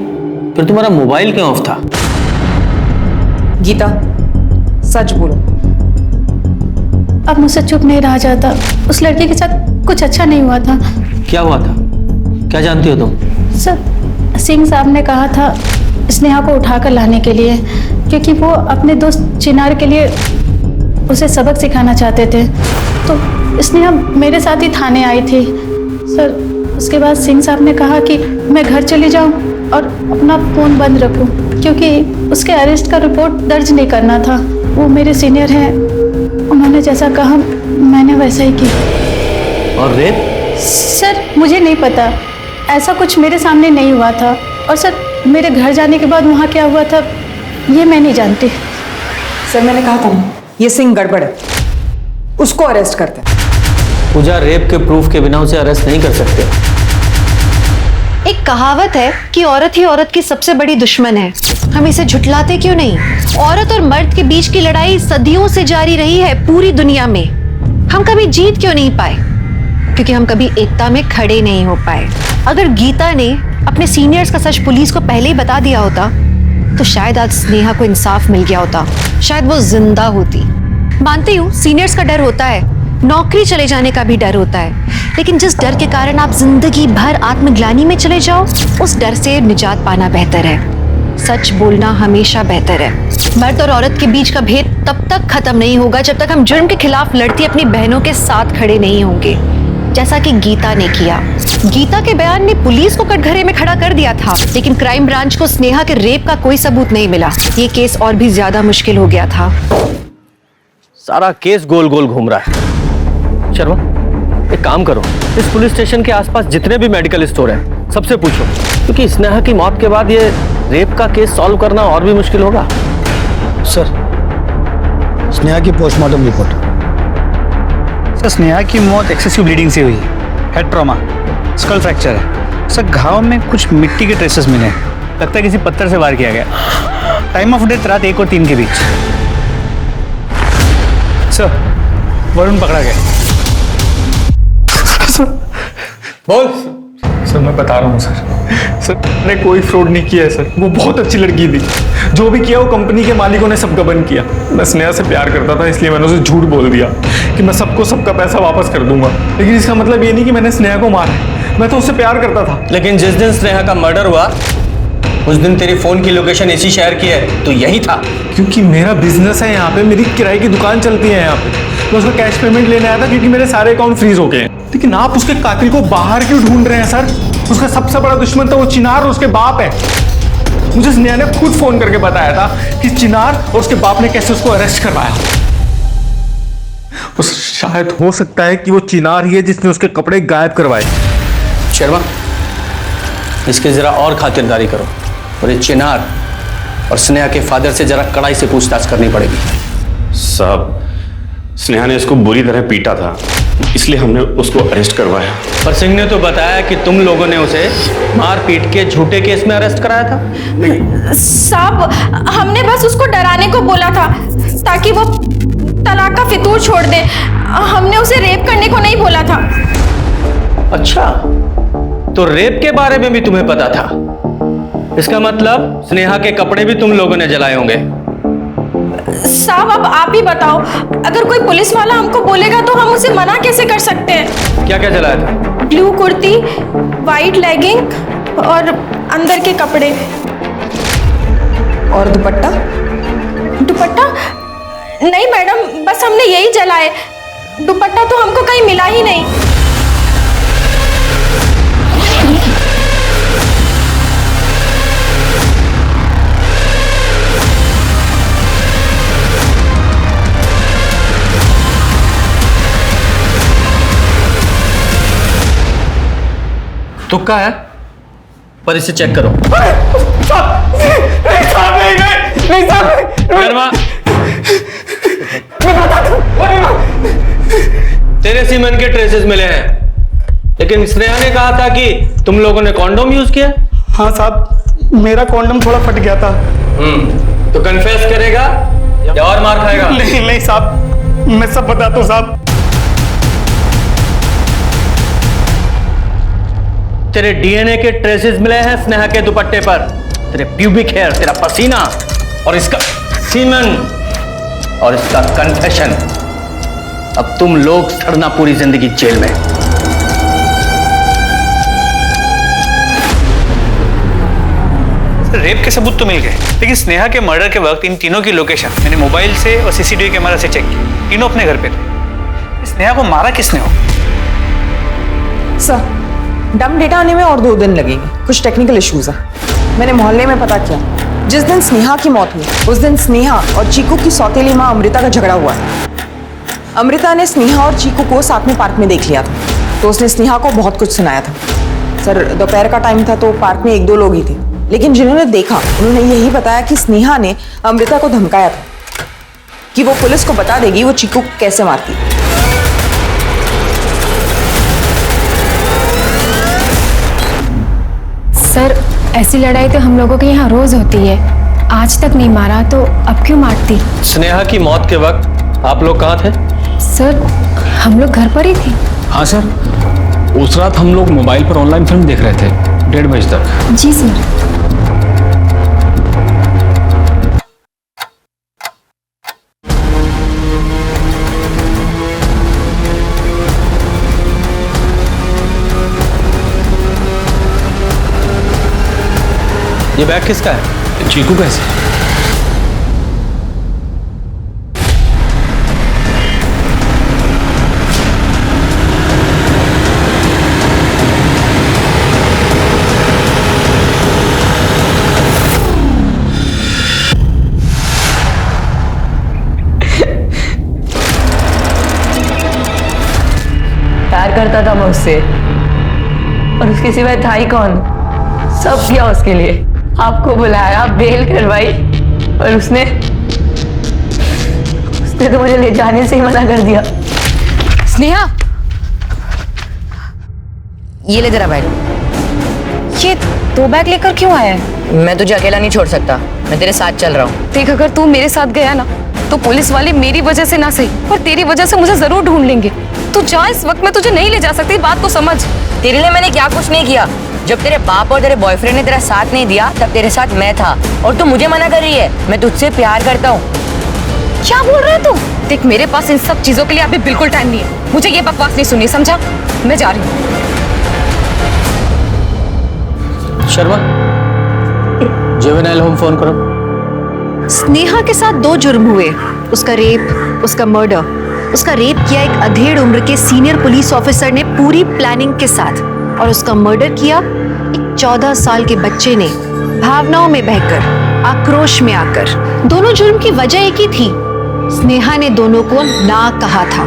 फिर तुम्हारा मोबाइल क्यों ऑफ था? गीता सच बोलो। अब मुझसे चुप नहीं रहा जाता। उस लड़के के साथ कुछ अच्छा नहीं हुआ था। क्या हुआ था? क्या जानती हो तुम? सर सिंह साहब ने कहा था स्नेहा को उठाकर लाने के लिए, क्योंकि वो अपने दोस्त चिनार के लिए उसे सबक सिखाना चाहते थे। तो स्नेहा मेरे साथ ही थाने आई थी सर। उसके बाद सिंह साहब ने कहा कि मैं घर चली जाऊं और अपना फ़ोन बंद रखूं, क्योंकि उसके अरेस्ट का रिपोर्ट दर्ज नहीं करना था। वो मेरे सीनियर हैं, उन्होंने जैसा कहा मैंने वैसा ही किया। और रेप? सर मुझे नहीं पता, ऐसा कुछ मेरे सामने नहीं हुआ था। और सर मेरे घर जाने के बाद वहाँ क्या हुआ था ये मैं नहीं जानती। सर मैंने कहा था ना, ये सिंह गड़बड़ है, उसको अरेस्ट करते हैं। पूजा, रेप के प्रूफ के बिना उसे अरेस्ट नहीं कर सकते। एक कहावत है कि औरत ही औरत की सबसे बड़ी दुश्मन है। हम इसे झुठलाते क्यों नहीं? औरत और मर्द के बीच की लड़ाई सदियों से जारी रही है पूरी दुनिया में। हम कभी जीत क्यों नहीं पाए? क्योंकि हम कभी एकता में खड़े नहीं हो पाए। अगर गीता ने अपने सीनियर्स का सच पुलिस को पहले ही बता दिया होता तो शायद आज स्नेहा को इंसाफ मिल गया होता, शायद वो जिंदा होती। मानती हूँ सीनियर्स का डर होता है, नौकरी चले जाने का भी डर होता है, लेकिन जिस डर के कारण आप जिंदगी भर आत्मग्लानि में चले जाओ, उस डर से निजात पाना बेहतर है। सच बोलना हमेशा बेहतर है। मर्द और औरत के बीच का भेद तब तक खत्म नहीं होगा जब तक हम जुर्म के खिलाफ लड़ती अपनी बहनों के साथ खड़े नहीं होंगे, जैसा कि गीता ने किया। गीता के बयान ने पुलिस को कटघरे में खड़ा कर दिया था, लेकिन क्राइम ब्रांच को स्नेहा के रेप का कोई सबूत नहीं मिला। ये केस और भी ज्यादा मुश्किल हो गया था। सारा केस गोल गोल घूम रहा है। शर्मा, एक काम करो, इस पुलिस स्टेशन के आसपास जितने भी मेडिकल स्टोर हैं सबसे पूछो, क्योंकि स्नेहा की मौत के बाद ये रेप का केस सॉल्व करना और भी मुश्किल होगा। सर, स्नेहा की पोस्टमार्टम रिपोर्ट। सर, स्नेहा की मौत एक्सेसिव ब्लीडिंग से हुई है। हेड ट्रॉमा, स्कल फ्रैक्चर है। सर, घाव में कुछ मिट्टी के ट्रेसेस मिले हैं। लगता है किसी पत्थर से वार किया गया। टाइम ऑफ डेथ रात 1 और 3 के बीच। सर, वरुण पकड़ा गया। बोल। सर, मैं बता रहा हूँ सर, मैंने कोई फ्रॉड नहीं किया है सर। वो बहुत अच्छी लड़की थी। जो भी किया वो कंपनी के मालिकों ने सब गबन किया। मैं स्नेहा से प्यार करता था, इसलिए मैंने उसे झूठ बोल दिया कि मैं सबको सबका पैसा वापस कर दूंगा। लेकिन इसका मतलब ये नहीं कि मैंने स्नेहा को मारा है, मैं तो उससे प्यार करता था। लेकिन जिस दिन स्नेहा का मर्डर हुआ उस दिन तेरी फोन की लोकेशन इसी शहर की है, तो यही था। क्योंकि मेरा बिजनेस है यहाँ पे, मेरी किराए की दुकान चलती है यहाँ पे। मैं उसका कैश पेमेंट लेने आया था क्योंकि मेरे सारे अकाउंट फ्रीज हो गए हैं। लेकिन आप उसके कातिल को बाहर क्यों ढूंढ रहे हैं सर? उसका सबसे बड़ा दुश्मन तो वो चिनार और उसके बाप है। मुझे स्नेहा ने खुद फोन करके बताया था कि चिनार और उसके बाप ने कैसे उसको अरेस्ट करवाया। तो शायद हो सकता है कि वो चिनार ही है जिसने उसके कपड़े गायब करवाए। शर्मा, इसकी जरा और खातिरदारी करो और ये चिनार और स्नेहा के फादर से जरा कड़ाई से पूछताछ करनी पड़ेगी। साहब, स्नेहा ने इसको बुरी तरह पीटा था, इसलिए हमने उसको अरेस्ट करवाया। पर सिंह ने तो बताया कि तुम लोगों ने उसे मार पीट के झूठे केस में अरेस्ट कराया था। साहब, हमने बस उसको डराने को बोला था ताकि वो तलाक का फितूर छोड़ दे। हमने उसे रेप करने को नहीं बोला था। अच्छा, तो रेप के बारे में भी तुम्हें पता था? इसका मतलब स्नेहा के कपड़े भी तुम लोगों ने जलाए होंगे। साहब, अब आप ही बताओ, अगर कोई पुलिस वाला हमको बोलेगा तो हम उसे मना कैसे कर सकते हैं? क्या क्या जलाया था? ब्लू कुर्ती, वाइट लेगिंग और अंदर के कपड़े। और दुपट्टा? दुपट्टा? नहीं मैडम, बस हमने यही जलाए। दुपट्टा तो हमको कहीं मिला ही नहीं। तुक्का है, पर इसे चेक करो। तेरे सीमेंट के ट्रेसेस मिले हैं, लेकिन स्नेहा ने कहा था कि तुम लोगों ने कॉन्डोम यूज किया। हाँ साहब, मेरा कॉन्डोम थोड़ा फट गया था। तो कन्फेस करेगा या और मार खाएगा? नहीं साहब, मैं सब बताता हूँ साहब। तेरे डीएनए के ट्रेसेस मिले हैं स्नेहा के दुपट्टे पर। तेरे प्यूबिक हेयर, तेरा पसीना और इसका सीमन और इसका कन्फेशन। अब तुम लोग सड़ना पूरी जिंदगी जेल में। रेप के सबूत तो मिल गए, लेकिन स्नेहा के मर्डर के वक्त इन तीनों की लोकेशन मैंने मोबाइल से और सीसीटीवी कैमरा से चेक की। तीनों अपने घर पे थे। स्नेहा को मारा किसने हो? सर, डम डेटा आने में और 2 दिन लगेंगे। कुछ टेक्निकल इश्यूज है। मैंने मोहल्ले में पता किया, जिस दिन स्नेहा की मौत हुई उस दिन स्नेहा और चीकू की सौतेली माँ अमृता का झगड़ा हुआ है। अमृता ने स्नेहा और चीकू को साथ में पार्क में देख लिया था, तो उसने स्नेहा को बहुत कुछ सुनाया था। सर, दोपहर का टाइम था तो पार्क में 1-2 लोग ही थे, लेकिन जिन्होंने देखा उन्होंने यही बताया कि स्नेहा ने अमृता को धमकाया था कि वो पुलिस को बता देगी वो चीकू को कैसे मारती। सर, ऐसी लड़ाई तो हम लोगों के यहाँ रोज होती है। आज तक नहीं मारा तो अब क्यों मारती? स्नेहा की मौत के वक्त आप लोग कहाँ थे? सर, हम लोग घर पर ही थे। हाँ सर, उस रात हम लोग मोबाइल पर ऑनलाइन फिल्म देख रहे थे 1:30 बजे तक। जी सर। ये बैग किसका है? चीकू कैसे? प्यार करता था मैं उससे, और उसके सिवाय था ही कौन? सब किया उसके लिए, आपको बुलाया, बेल करवाई, और उसने तो मुझे ले जाने से ही मना कर दिया। स्नेहा, ये ले जरा बैग। ये 2 बैग लेकर क्यों आया है? मैं तुझे अकेला नहीं छोड़ सकता, मैं तेरे साथ चल रहा हूँ। देख, अगर तू मेरे साथ गया ना तो पुलिस वाले मेरी वजह से ना सही पर तेरी वजह से मुझे जरूर ढूंढ लेंगे। तू जा, इस वक्त मैं तुझे नहीं ले जा सकती, बात तो समझ। तेरे लिए मैंने क्या कुछ नहीं किया। जब तेरे बाप और तेरे बॉयफ्रेंड ने तेरा साथ नहीं दिया तब तेरे साथ मैं था, और तू मुझे मना कर रही है। मैं तुझसे प्यार करता हूँ। क्या बोल रहे तू? देख, मेरे पास इन सब चीजों के लिए अभी बिल्कुल टाइम नहीं है। मुझे ये बकवास नहीं सुननी, समझा? मैं जा रही हूँ। शर्मा, जुवेनाइल होम फोन करो। स्नेहा के साथ 2 जुर्म हुए, उसका रेप, उसका मर्डर। उसका रेप किया एक अधेड़ उम्र के सीनियर पुलिस ऑफिसर ने पूरी प्लानिंग के साथ, और उसका मर्डर किया एक 14 साल के बच्चे ने, भावनाओं में बहकर, आक्रोश में आकर। दोनों जुर्म की वजह एक ही थी, स्नेहा ने दोनों को ना कहा था।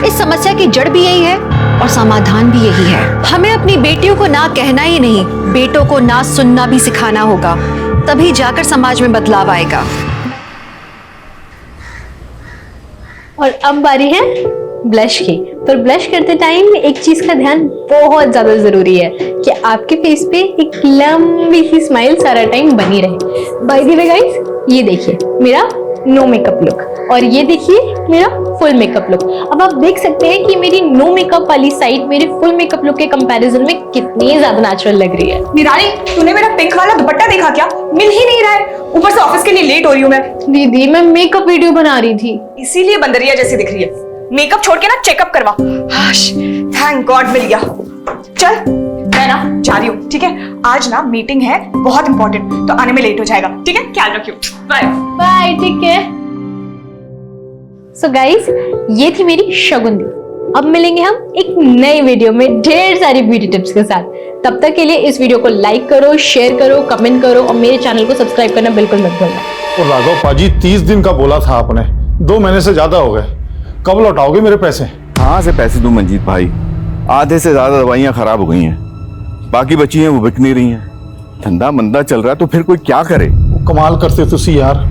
इस समस्या की जड़ भी यही है और समाधान भी यही है। हमें अपनी बेटियों को ना कहना ही नहीं, बेटों को ना सुनना भी सिखाना होगा, तभी जाकर समाज में बदलाव आएगा। और अब बारी है ब्लश की। पर ब्लश करते टाइम एक चीज का ध्यान बहुत ज्यादा जरूरी है कि आपके फेस पे एक लंबी सी स्माइल सारा टाइम बनी रहे। बाय द वे गाइस, ये देखिए मेरा नो मेकअप लुक, और ये देखिए मेरा फुल मेकअप लुक। अब आप देख सकते हैं कि मेरी नो मेकअप वाली साइड मेरे फुल मेकअप लुक के कंपैरिजन में कितनी ज्यादा नेचुरल लग रही है। निराली, तूने मेरा पिंक वाला दुपट्टा देखा क्या? मिल ही नहीं रहा है, ऊपर से ऑफिस के लिए लेट हो रही हूँ मैं। दीदी, मैं मेकअप वीडियो बना रही थी, इसीलिए बंदरिया जैसी दिख रही है। मेकअप छोड़ के ना चेकअप करवा। हाश, थैंक गॉड मिल गया। चल, मैं ना जा रही हूँ, ठीक है? आज ना मीटिंग है बहुत इंपॉर्टेंट, तो आने में लेट हो जाएगा, ठीक है? ख्याल रखियो। Bye bye. ठीक है। सो गाइस, ये थी मेरी शगुन दी। अब मिलेंगे हम एक नई वीडियो में ढेर सारी ब्यूटी टिप्स के साथ। तब तक के लिए इस वीडियो को लाइक करो, शेयर करो, कमेंट करो, और मेरे चैनल को सब्सक्राइब करना बिल्कुल मत भूलना। और राघव पाजी, 30 दिन का बोला था आपने, 2 महीने से ज्यादा हो गए। कब लौटाओगे मेरे पैसे? कहाँ से पैसे दूं मंजीत भाई? आधे से ज्यादा दवाइयाँ खराब हो गई हैं, बाकी बची हैं वो बिक नहीं रही हैं। धंधा मंदा चल रहा है तो फिर कोई क्या करे? कमाल करते तुसी यार,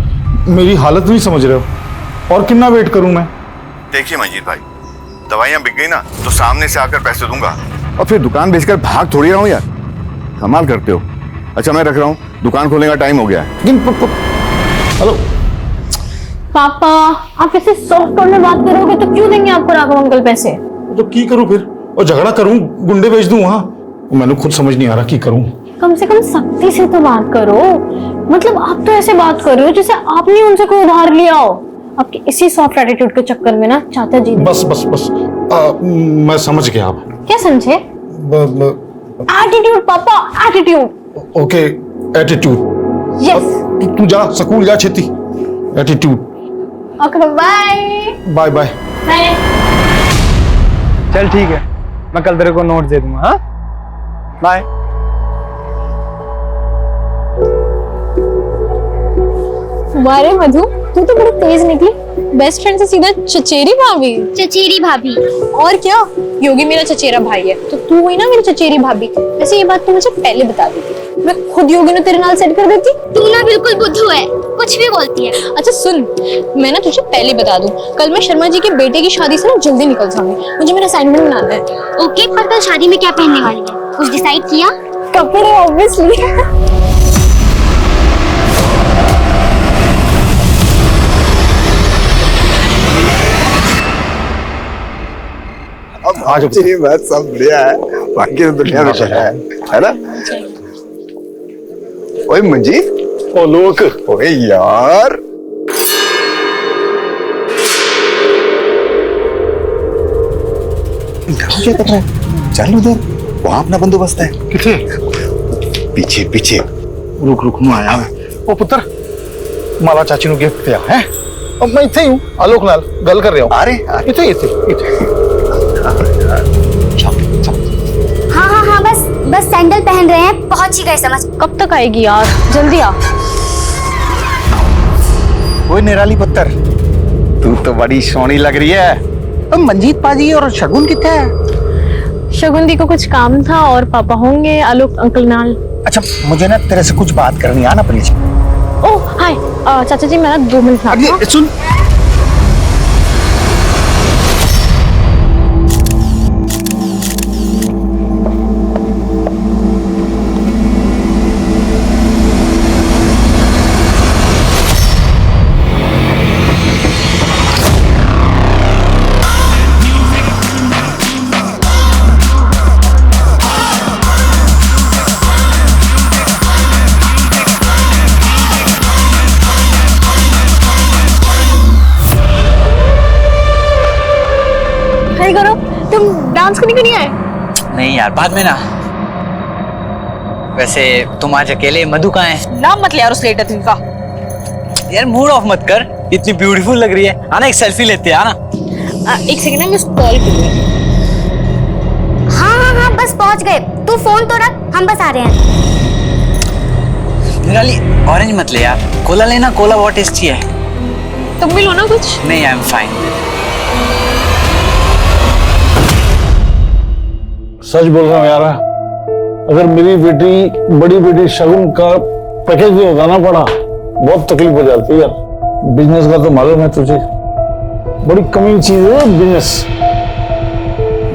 मेरी हालत नहीं समझ रहे हो। और कितना वेट करूं मैं? देखिए मंजीत भाई, दवाइयाँ बिक गई ना तो सामने से आकर पैसे दूंगा, और फिर दुकान बेचकर भाग थोड़ी रहा हूँ यार। कमाल करते हो। अच्छा मैं रख रहा हूँ, दुकान खोलने का टाइम हो गया है। हेलो पापा, आप ऐसे सॉफ्ट टोन में बात करोगे तो क्यों देंगे आपको राघव अंकल पैसे? तो की करूं फिर? और झगड़ा करूं, गुंडे भेज दूं वहां? मैंने खुद समझ नहीं आ रहा की करूं। कम से कम सख्ती से तो बात करो। मतलब आप तो ऐसे बात कर रहे हो जैसे आपने उनसे कोई उधार लिया हो। आपके इसी सॉफ्ट एटीट्यूड के चक्कर में ना चाचा जी बस बस बस, मैं समझ गया। आप क्या समझे? एटीट्यूड पापा, एटीट्यूड। Okay, attitude. यस। तू जा स्कूल जा, छेती। Attitude. Okay, bye bye bye. Bye. चल ठीक है, मैं कल तेरे को नोट दे दूंगा। हाँ, बाय। वारे मधु, तू तो बड़ी तेज निकली। बेस्ट फ्रेंड से सीधा चचेरी भाभी। चचेरी भाभी। और क्या, योगी मेरा चचेरा भाई है तो तू हुई ना मेरी चचेरी भाभी। वैसे ये बात तो मुझे पहले बता देती, मैं खुद योगी ने तेरे नाल सेट कर देती। तू ना बिल्कुल बुद्धू है, कुछ भी बोलती है। अच्छा सुन, मैं ना तुझे पहले बता दूं, कल मैं शर्मा जी के बेटे की शादी से ना जल्दी निकल जाऊंगी, मुझे मेरा असाइनमेंट बनाना है। ओके, पर कल शादी में क्या पहनने वाली है, कुछ डिसाइड किया? कपड़े ऑब्वियसली। आज बात सब बढ़िया है, बाकी तो दुनिया में है ना? ओए मंजीत, ओ लोक, ओए यार, क्या कर रहा है? चल उधर, वहां अपना बंदोबस्त है। किथे? पीछे पीछे। रुक रुक, मैं आया। ओ पुत्र माला चाची नु गिफ्ट दिया है अब मैं इथे ही हूं आलोक नाल गल कर रहा हूं अरे इथे इथे हाँ हाँ हाँ बस सैंडल पहन रहे हैं, पहुंच ही गए समझ। कब तक आएगी यार, जल्दी आ। ओए निराली पुत्र, तू तो बड़ी सोहनी लग रही है। अब मंजीत पाजी और शगुन किथे है? शगुन दी को कुछ काम था और पापा होंगे आलोक अंकल नाल। अच्छा मुझे ना तेरे से कुछ बात करनी है ना प्लीज। ओह हाय चाचा जी, मैं ना 2 मिनट में सुन करो, तुम डांस करने क्यों नहीं आए? नहीं यार, बाद में ना। वैसे तुम आज अकेले, मधु कहाँ है? नाम मत ले यार उस लेटर का। यार मूड ऑफ मत कर, इतनी ब्यूटीफुल लग रही है। आना एक सेल्फी लेते हैं, आना। एक सेकंड ना, मैं कॉल करूंगी। हाँ बस पहुंच गए, तू फोन तो रख, हम बस आ रहे हैं। निराली ऑरेंज मत ले यार, कोला लेना, कोला बहुत टेस्टी है। तुम भी लो ना कुछ। नहीं आई एम फाइन। सच बोल रहा हूँ यार, अगर मेरी बेटी बड़ी बेटी शगुन का पैकेज भी लगाना पड़ा बहुत तकलीफ हो जाती है यार। बिजनेस का तो मालूम है तुझे, बड़ी कमी चीज है बिजनेस।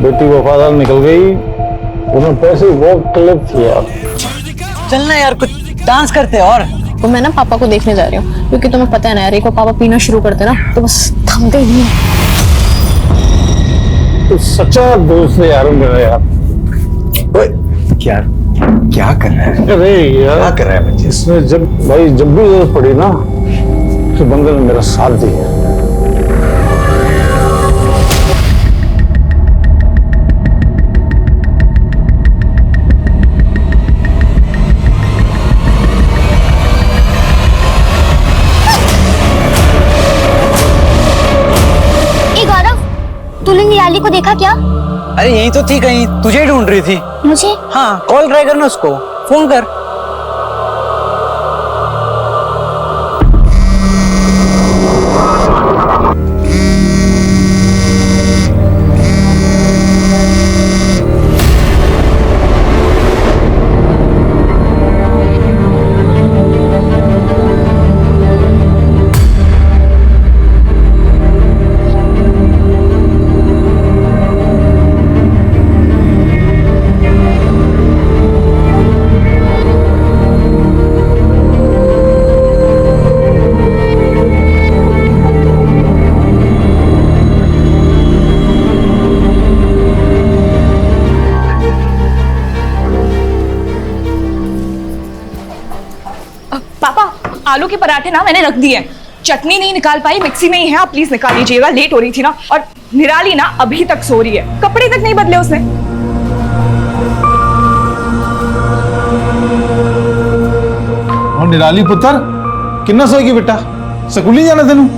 बेटी वफादार निकल गई, उन्हें पैसे बहुत तकलीफ थी यार। चलना यार, कुछ डांस करते हैं। और तो मैं ना पापा को देखने जा रही हूँ, क्योंकि तुम्हें पता है ना यार, एक पापा पीना शुरू करते ना तो बस थमते ही नहीं। तो सच्चा दोस्त है यार मेरा यार। क्या कर रहा है? अरे यार क्या कर रहा है बच्चे? इसमें जब भी जरूरत पड़ी ना तो बंदे ने मेरा साथ दिया। तूने निराली को देखा क्या? अरे यही तो थी, कहीं तुझे ढूंढ रही थी। मुझे? हाँ, कॉल ट्राई करना उसको, फोन कर। आलू के पराठे ना मैंने रख दिए हैं, चटनी नहीं निकाल पाई, मिक्सी में ही है, आप प्लीज निकाल लीजिएगा, लेट हो रही थी ना। और निराली ना अभी तक सो रही है, कपड़े तक नहीं बदले उसने। और निराली पुत्र कितना सोएगी बेटा, स्कूल नहीं जाना तेनू?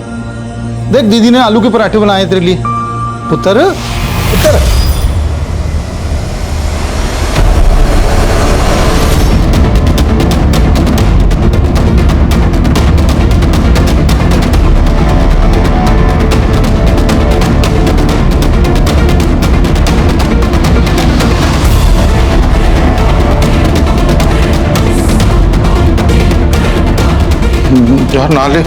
देख दीदी ने आलू के पराठे बनाए तेरे लिए। पुत्र पुत्र यार ना ले।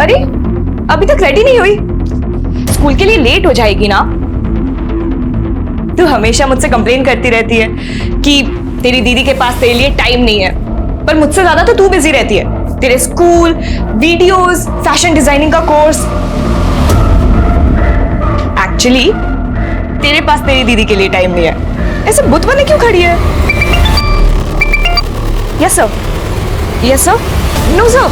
अरे अभी तक रेडी नहीं हुई, स्कूल के लिए लेट हो जाएगी ना। तू हमेशा मुझसे कंप्लेन करती रहती है कि तेरी दीदी के पास तेरे लिए टाइम नहीं है, पर मुझसे ज्यादा तो तू बिजी रहती है। तेरे स्कूल, वीडियोस, फैशन डिजाइनिंग का कोर्स। एक्चुअली तेरे पास तेरी दीदी के लिए टाइम नहीं है। ऐसे बुत बने क्यों खड़ी है? Yes sir, yes sir, no sir.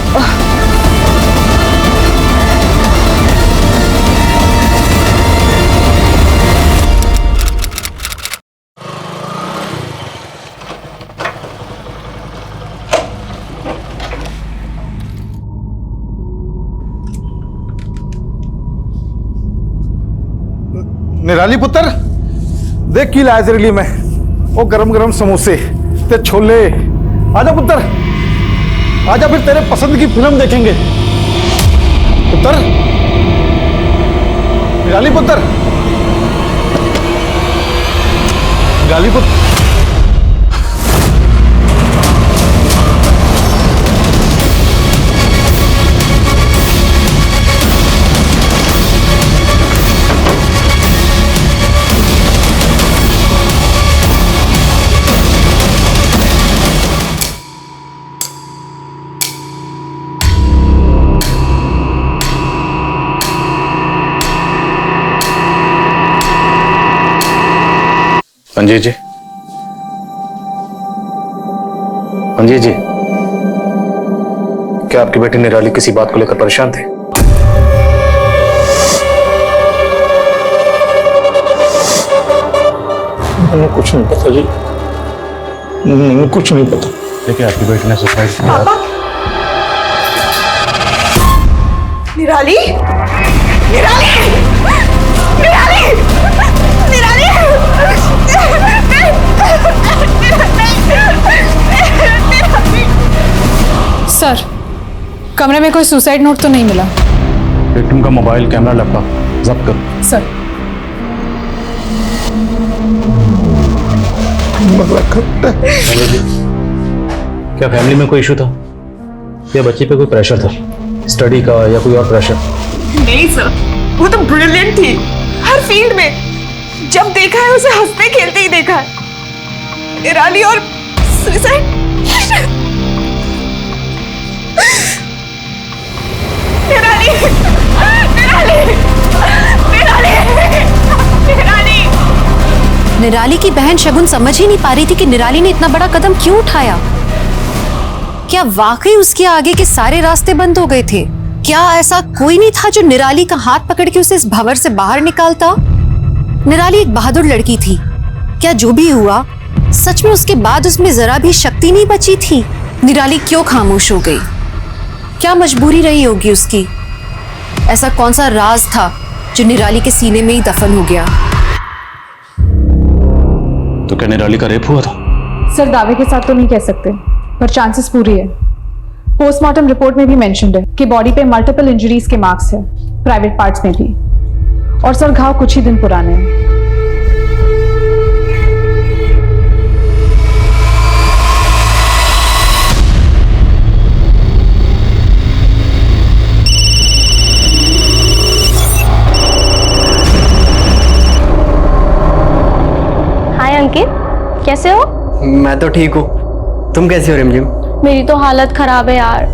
निराली पुत्र, देख की लाया तेरे लिए मैं। वो गरम गरम समोसे ते छोले। आजा पुत्र, आजा, फिर तेरे पसंद की फिल्म देखेंगे। पुत्र, निराली पुत्र, निराली पुत्र। मंजीत जी, मंजीत जी, क्या आपकी बेटी निराली किसी बात को लेकर परेशान थी? मैंने कुछ नहीं पता जी, मैंने कुछ नहीं पता। देखिए, आपकी बेटी ने सुसाइड किया। निराली, निराली, निराली, निराली। सर, कमरे में कोई सुसाइड नोट तो नहीं मिला। विक्टिम का मोबाइल, कैमरा, लैपटॉप जब्त करो। सर, क्या फैमिली में कोई इशू था या बच्चे पे कोई प्रेशर था, स्टडी का या कोई और प्रेशर? नहीं सर, वो तो ब्रिलियंट थी हर फील्ड में। जब देखा है उसे हंसते खेलते ही देखा है। निराली और सुसाइड। निराली, निराली, निराली, निराली। निराली की बहन शगुन समझ ही नहीं पा रही थी कि निराली ने इतना बड़ा कदम क्यों उठाया। क्या वाकई उसके आगे के सारे रास्ते बंद हो गए थे? क्या ऐसा कोई नहीं था जो निराली का हाथ पकड़ के उसे इस भंवर से बाहर निकालता? निराली एक बहादुर लड़की थी। क्या जो भी हुआ, सच में उसके बाद उसमें जरा भी शक्ति नहीं बची थी? निराली क्यों खामोश हो गई? क्या मजबूरी रही होगी उसकी? ऐसा कौन सा राज था जो निराली के सीने में ही दफन हो गया? तो क्या निराली का रेप हुआ था? सर, दावे के साथ तो नहीं कह सकते, पर चांसेस पूरी है। पोस्टमार्टम रिपोर्ट में भी मेंशन्ड है कि बॉडी पे मल्टीपल इंजरीज के मार्क्स है, प्राइवेट पार्ट्स में भी। और सर, घाव कुछ ही दिन पुराने हैं। हाय अंकित, कैसे हो? मैं तो ठीक हूँ, तुम कैसे हो रिमझिम? मेरी तो हालत खराब है यार,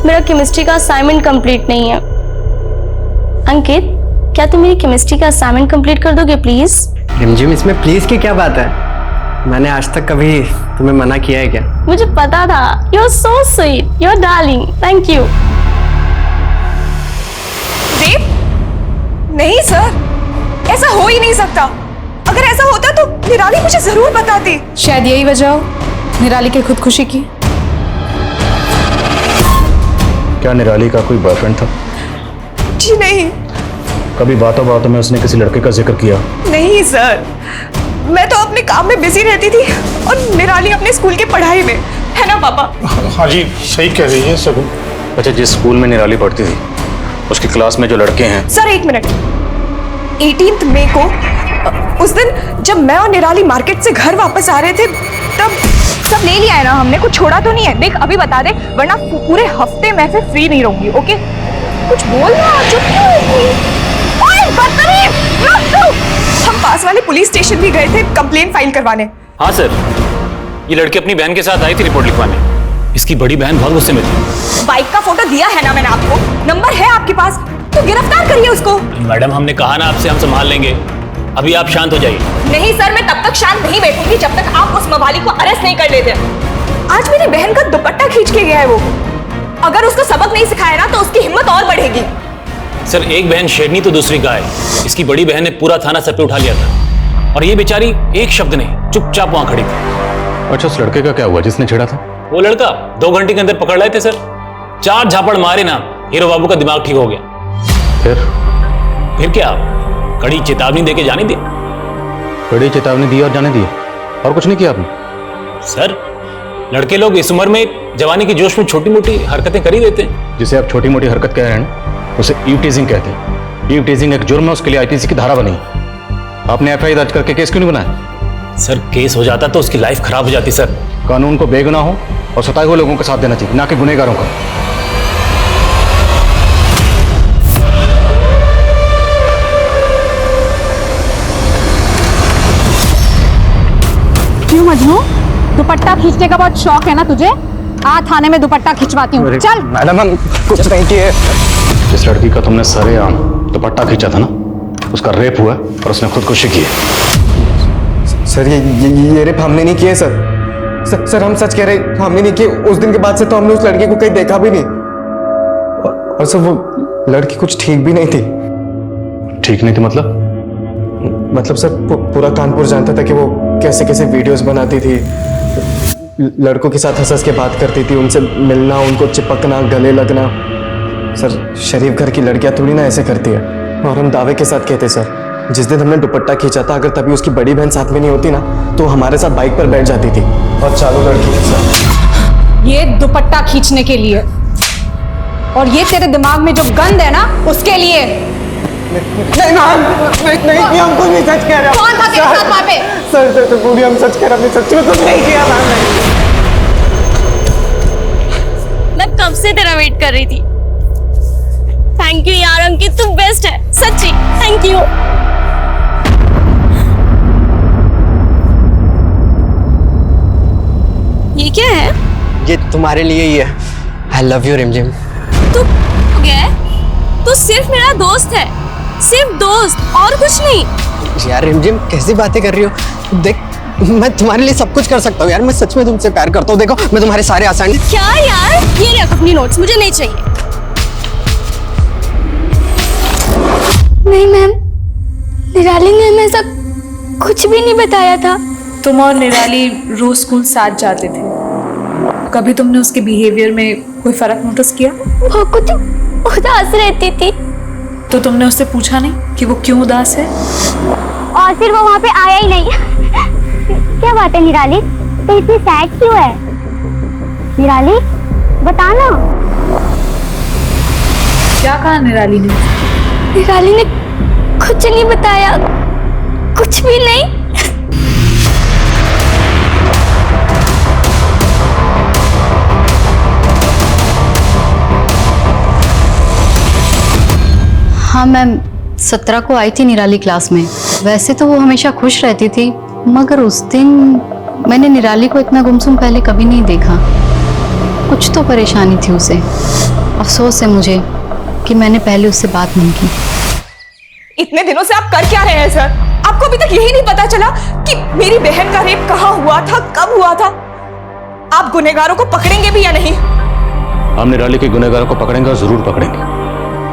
मेरा केमिस्ट्री का असाइनमेंट कंप्लीट नहीं है। अंकित, क्या तुम मेरी केमिस्ट्री का असाइनमेंट कंप्लीट कर दोगे प्लीज? रिमझिम, इसमें प्लीज की क्या बात है? मैंने आज तक कभी तुम्हें मना किया है क्या? मुझे पता था। You are so sweet, you are darling, thank you. Rape? नहीं सर, ऐसा हो ही नहीं सकता। अगर ऐसा होता तो निराली मुझे जरूर बताती। शायद यही वजह हो निराली की खुदकुशी की। क्या निराली का कोई बॉयफ्रेंड था? जी नहीं। कभी बातों बातों में उसने किसी लड़के का जिक्र किया? नहीं सर, मैं तो अपने काम में बिजी रहती थी और निराली अपने स्कूल की पढ़ाई में, है ना पापा? हाँ जी, सही कह रही है शगुन। अच्छा, जिस स्कूल में निराली पढ़ती थी उसकी क्लास में जो लड़के हैं। सर एक मिनट, 18 मई को उस दिन जब मैं और निराली मार्केट से घर वापस आ रहे थे तब सब ले लिया है ना हमने, कुछ छोड़ा तो नहीं है? देख अभी बता दे, वरना पूरे हफ्ते मैं फिर फ्री नहीं रहूंगी। ओके, कुछ बोल ना, चुप क्यों है? ओए बदतमीज, मत तू। हम पास वाले पुलिस स्टेशन भी गए थे कंप्लेंट फाइल करवाने। हाँ सर, ये लड़की अपनी बहन के साथ आई थी रिपोर्ट लिखवाने। इसकी बड़ी बहन बहुत गुस्से में थी। बाइक का फोटो दिया है ना मैंने आपको, नंबर है आपके पास, तो गिरफ्तार करिए उसको। मैडम हमने कहा ना आपसे, हम संभाल लेंगे, अभी आप शांत हो जाइए। नहीं सर, मैं तब तक शांत नहीं बैठूंगी जब तक आप उस मवाली को अरेस्ट नहीं कर लेते। आज मेरी बहन का दुपट्टा खींच के गया है वो, अगर उसको सबक नहीं सिखाया ना तो उसकी हिम्मत और बढ़ेगी। सर एक बहन शेरनी तो दूसरी गाय, इसकी बड़ी बहन ने पूरा थाना सर पे उठा लिया था और ये बेचारी एक शब्द नहीं, चुपचाप वहां खड़ी थी। अच्छा उस लड़के का क्या हुआ जिसने छेड़ा था? वो लड़का 2 घंटे के अंदर पकड़ लाए थे सर, 4 झापड़ मारे ना, हीरो बाबू का दिमाग ठीक हो गया। फिर क्या, कड़ी चेतावनी देके जाने दी। कड़ी चेतावनी दी और जाने दी, और कुछ नहीं किया आपने? सर लड़के लोग इस उम्र में जवानी के जोश में छोटी मोटी हरकतें कर ही देते हैं। जिसे आप छोटी मोटी हरकत कह रहे हैं ना, उसे ईव टीजिंग कहते हैं। ईव टीजिंग एक जुर्म है, उसके लिए आईपीसी की धारा बनी। आपने एफआईआर दर्ज करके केस क्यों नहीं बनाया? सर केस हो जाता तो उसकी लाइफ खराब हो जाती सर। कानून को बेगुनाह हो और सताए हुए लोगों का साथ देना चाहिए, ना कि गुनहगारों का। क्यों मजनू, दुपट्टा खींचने का बहुत शौक है ना तुझे? आ थाने में दुपट्टा खिंचवाती हूँ, चल। मैडम हम कुछ नहीं किए। जिस लड़की का तुमने सरेआम दुपट्टा खींचा था ना, उसका रेप हुआ और उसने खुदकुशी की है। सर ये रेप हमने नहीं किए सर हम सच कह रहे हैं, हमने नहीं किए। उस दिन के बाद से तो हमने उस लड़की को कहीं देखा भी नहीं, और सर वो लड़की कुछ ठीक भी नहीं थी। ठीक नहीं थी मतलब? मतलब सर पूरा कानपुर जानता था कि वो कैसे कैसे वीडियोस बनाती थी, लड़कों के साथ हंस हंस के बात करती थी, उनसे मिलना, उनको चिपकना, गले लगना। सर शरीफ घर की लड़कियां थोड़ी ना ऐसे करती है। और हम दावे के साथ कहते सर, जिस दिन हमने दुपट्टा खींचा था, अगर तभी उसकी बड़ी बहन साथ में नहीं होती ना, तो हमारे साथ बाइक पर बैठ जाती थी और चालू लड़की के साथ। ये दुपट्टा खींचने के लिए, और ये तेरे दिमाग में जो गंद है ना उसके लिए। नहीं मैम, नहीं हम कुछ नहीं सच कह रहे। कौन था तेरे साथ वहाँ पे? सर पूरी हम सच कह रहे, हमने सच में कुछ नहीं किया मैम। मैं कब से तेरा वेट कर रही थी। थैंक यू यार अंकित, तू बेस्ट है सच्ची, थैंक यू। ये क्या है? ये तुम्हारे लिए ही है। आई लव यू रिमझिम। तू गया? तू सिर्फ मेरा दोस्त है, सिर्फ दोस्त और कुछ नहीं। यार रिमझिम कैसी बातें कर रही हो? देख मैं तुम्हारे लिए सब कुछ कर सकता हूँ यार, मैं सच में तुमसे प्यार करता हूँ। देखो मैं तुम्हारे सारे आसान। क्या यार, ये रख अपनी नोट्स, मुझे नहीं चाहिए। नहीं मैम, निराली ने हमें ऐसा कुछ भी नहीं बताया था। तुम और निराली रोज स्कूल साथ जाते थे, कभी तुमने उसके बिहेवियर में कोई फर्क नोटिस किया? वो कुछ उदास रहती थी। तो तुमने उससे पूछा नहीं कि वो क्यों उदास है? और फिर वो वहाँ पे आया ही नहीं। क्या बात है निराली, तो इतनी सैड क्यों है? निराली बता ना। क्या कहा निराली ने? निराली ने कुछ नहीं बताया, कुछ भी नहीं। हाँ मैम, 17 को आई थी निराली क्लास में। वैसे तो वो हमेशा खुश रहती थी, मगर उस दिन मैंने निराली को इतना गुमसुम पहले कभी नहीं देखा। कुछ तो परेशानी थी उसे। अफसोस है मुझे कि मैंने पहले उससे बात नहीं की। इतने दिनों से आप कर क्या रहे हैं सर? आपको अभी तक यही नहीं पता चला कि मेरी बहन का रेप कहाँ हुआ था, कब हुआ था? आप गुनहगारों को पकड़ेंगे भी या नहीं? हम निराली के गुनहगारों को पकड़ेंगे और जरूर पकड़ेंगे।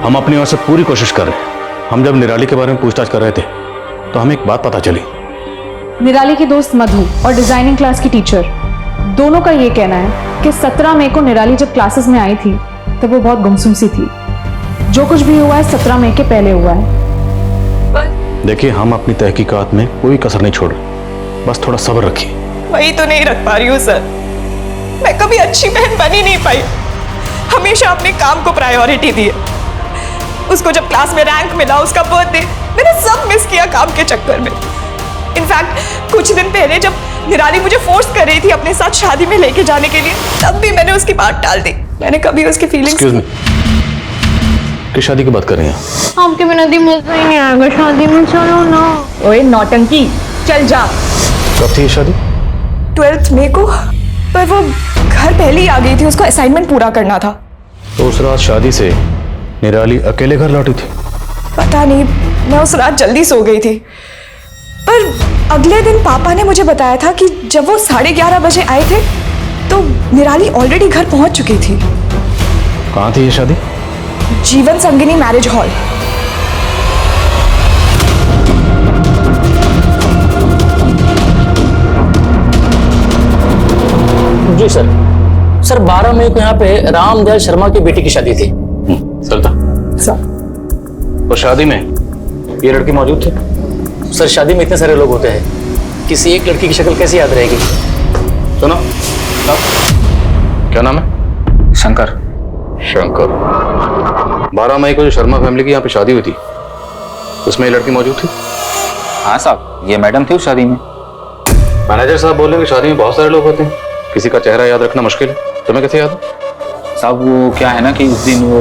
हम अपनी ओर से पूरी कोशिश कर रहे हैं। हम जब निराली के बारे में पूछताछ कर रहे थे तो हमें एक बात पता चली। निराली की दोस्त मधु और डिजाइनिंग क्लास की टीचर दोनों का ये कहना है कि 17 मई को निराली जब क्लासेस में आई थी तब वो बहुत गुमसुम सी थी। जो कुछ भी हुआ है 17 मई के पहले हुआ है। देखिए हम अपनी तहकीकात में कोई कसर नहीं छोड़ रहे, बस थोड़ा सब्र रखिए। वही तो नहीं रख पा रही हूँ सर। मैं कभी अच्छी बहन बन ही नहीं पाई, हमेशा अपने काम को प्रायोरिटी दी। उसको जब क्लास में रैंक मिला, उसका बर्थडे, मैंने सब मिस किया काम के चक्कर में। इनफैक्ट कुछ दिन पहले जब निराली मुझे फोर्स कर रही थी अपने साथ शादी में लेके जाने के लिए, तब भी मैंने उसकी बात टाल दी। मैंने कभी उसकी फीलिंग्स। एक्सक्यूज मी, किस शादी की बात कर रही हैं? आपके बिना दी मजा ही नहीं आएगा शादी में, चलो ना। ओए नौटंकी, चल जा। कब थी ये शादी? 12 मई को, पर वो घर पहले ही आ गई थी, उसको असाइनमेंट पूरा करना था। तो उस रात शादी से निराली अकेले घर लौटी थी? पता नहीं, मैं उस रात जल्दी सो गई थी। पर अगले दिन पापा ने मुझे बताया था कि जब वो 11:30 बजे आए थे तो निराली ऑलरेडी घर पहुंच चुकी थी। कहाँ थी ये शादी? जीवन संगिनी मैरिज हॉल। जी सर। सर 12 मई को यहाँ पे रामदयाल शर्मा की बेटी की शादी थी। सर था तो शादी में ये लड़की मौजूद थी? सर शादी में इतने सारे लोग होते हैं, किसी एक लड़की की शक्ल कैसे याद रहेगी? सुनो, क्या नाम है? शंकर। शंकर। 12 मई को जो शर्मा फैमिली की यहाँ पे शादी हुई थी उसमें ये लड़की मौजूद थी? हाँ साहब, ये मैडम थी उस शादी में। मैनेजर साहब बोल रहे हैं कि शादी में बहुत सारे लोग होते हैं, किसी का चेहरा याद रखना मुश्किल है। तुम्हें कैसे याद है? साहब वो क्या है ना कि उस दिन वो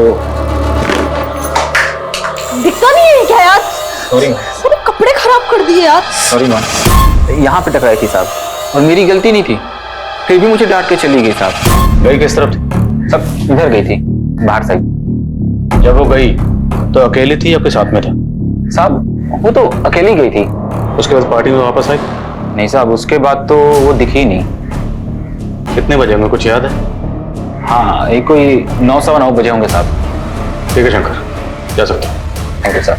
दिखता नहीं है क्या यार? सॉरी पूरे कपड़े खराब कर दिए यार। सॉरी मैम, यहाँ पे टकराई थी साहब, और मेरी गलती नहीं थी, फिर भी मुझे डांट के चली गई साहब। गई किस तरफ थी? सब इधर गई थी, बाहर साइड। जब वो गई तो अकेली थी या आपके साथ में था? साहब वो तो अकेली गई थी। उसके बाद पार्टी में वापस आई? नहीं साहब, उसके बाद तो वो दिखी नहीं। कितने बजे होंगे, कुछ याद है? हाँ, एक कोई 9 सवा 9 बजे होंगे साहब। ठीक है शंकर, जा सकते हैं। Thank you sir.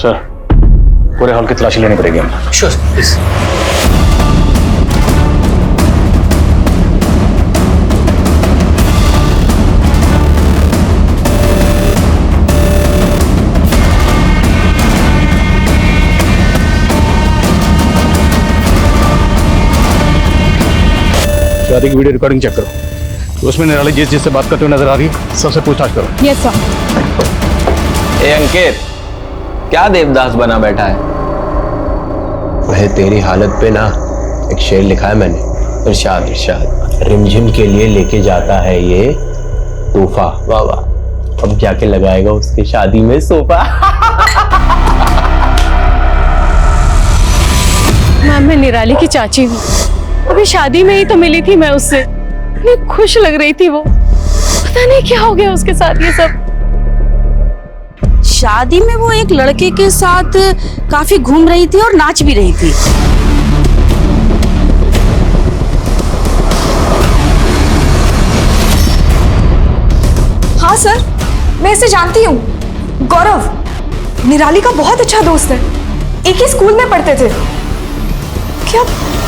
सर पूरे हॉल की तलाशी लेनी पड़ेगी हमें। Sure please. शादी की वीडियो रिकॉर्डिंग चेक करो, तो उसमें निराली जिससे बात करते हुए नजर आ रही है सबसे पूछताछ करो। Yes sir. ए अंकित, क्या देवदास बना बैठा है? वह तेरी हालत पे ना एक शेर लिखा है मैंने, इरशाद इरशाद, रिमझिम के लिए लेके जाता है ये तोहफा, वाह वाह, अब जाके लगाएगा उसके शादी में सोफा। मैम मैं निराली की चाची हूँ, अभी शादी में ही तो मिली थी मैं उससे, इतनी खुश लग रही थी वो, पता नहीं क्या हो गया उसके साथ ये सब। शादी में वो एक लड़के के साथ काफी घूम रही थी और नाच भी रही थी। हाँ सर, मैं इसे जानती हूँ, गौरव, निराली का बहुत अच्छा दोस्त है, एक ही स्कूल में पढ़ते थे। क्या